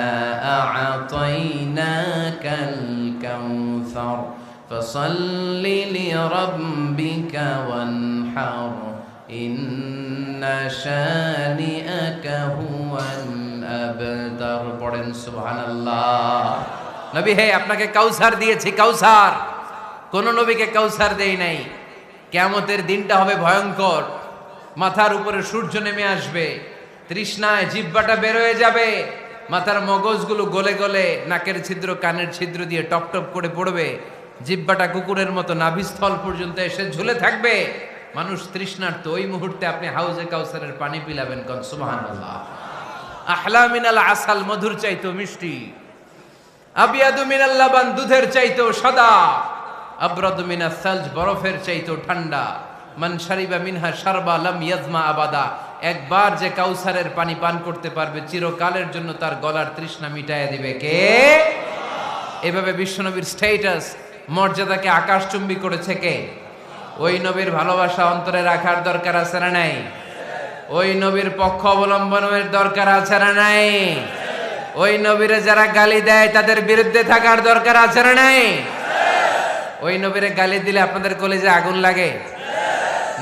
আ'তাইনাকাল কাউসার ফাসাল্লি লিরাব্বিকা ওয়ানহার ইন্না শানিআকা হুয়াল আবতার। পড়েন সুবহানাল্লাহ। নবী হে, আপনাকে কাউসার দিয়েছি, কাউসার। কোন নবীকে কাউসার দেই নাই। কিয়ামতের দিনটা হবে ভয়ঙ্কর, মাথার উপরে সূর্য নেমে আসবে, তৃষ্ণায় জিহ্বাটা বের হয়ে যাবে, মাথার মগজগুলো গলে গলে নাকের ছিদ্র কানের ছিদ্র দিয়ে টপ টপ করে পড়বে, জিহ্বাটা কুকুরের মতো নাভিস্থল পর্যন্ত এসে ঝুলে থাকবে। মানুষ তৃষ্ণার্ত। ওই মুহূর্তে আপনি হাউজে কাউসারের পানি পিলাবেন। কোন সুবহানাল্লাহ। আহলা মিনাল আসাল, মধুর চাইতো মিষ্টি। আবিয়াদু মিনাল লাবান, দুধের চাইতো সাদা। আবরাদু মিনাস সালজ, বরফের চাইতো ঠান্ডা। মান শারিবা মিনহা শারবা লাম ইয়াজমা আবাদা। একবার যে কাউসারের পানি পান করতে পারবে, চিরকালের জন্য তার গলার তৃষ্ণা মিটাইয়া দিবে কে? এভাবে বিশ্বনবীর স্ট্যাটাস, মর্যাদাকে আকাশচুম্বী করেছে কে? ওই নবীর ভালোবাসা অন্তরে রাখার দরকার আছে না নাই? ওই নবীর পক্ষ অবলম্বনের দরকার আছে না নাই? ওই নবীরে যারা গালি দেয় তাদের বিরুদ্ধে থাকার দরকার আছে না নাই? ওই নবীরে গালি দিলে আপনাদের কলিজায় আগুন লাগে?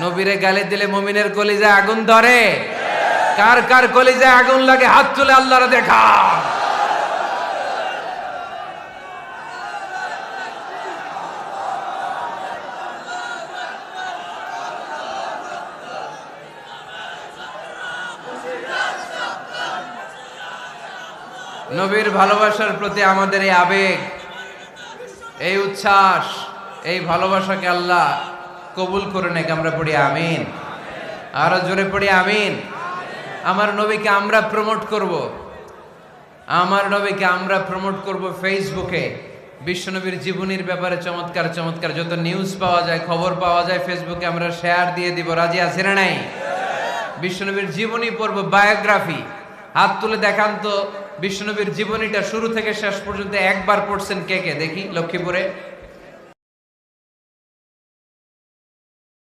নবীরে গালি দিলে মুমিনের কলিজায় আগুন ধরে? কার কার কলিজায় আগুন লাগে হাত তুলে আল্লাহরে দেখা। নবীর ভালোবাসার প্রতি আমাদের এই আবেগ, এই উচ্ছ্বাস, এই ভালোবাসাকে আল্লাহ কবুল করে নেক। আমরা পড়ি আমিন। আরো জোরে পড়ি আমিন। আমার নবীকে আমরা প্রমোট করব, আমার নবীকে আমরা প্রমোট করব ফেসবুকে। বিশ্বনবীর জীবনীর ব্যাপারে চমৎকার চমৎকার যত নিউজ পাওয়া যায়, খবর পাওয়া যায়, ফেসবুকে আমরা শেয়ার দিয়ে দিব। রাজি আছি না নাই? বিশ্বনবীর জীবনী পড়ব, বায়োগ্রাফি। হাত তুলে দেখান তো বিশ্বনবীর জীবনীটা শুরু থেকে শেষ পর্যন্ত একবার পড়ছেন কে কে? দেখি লক্ষ্মীপুরে।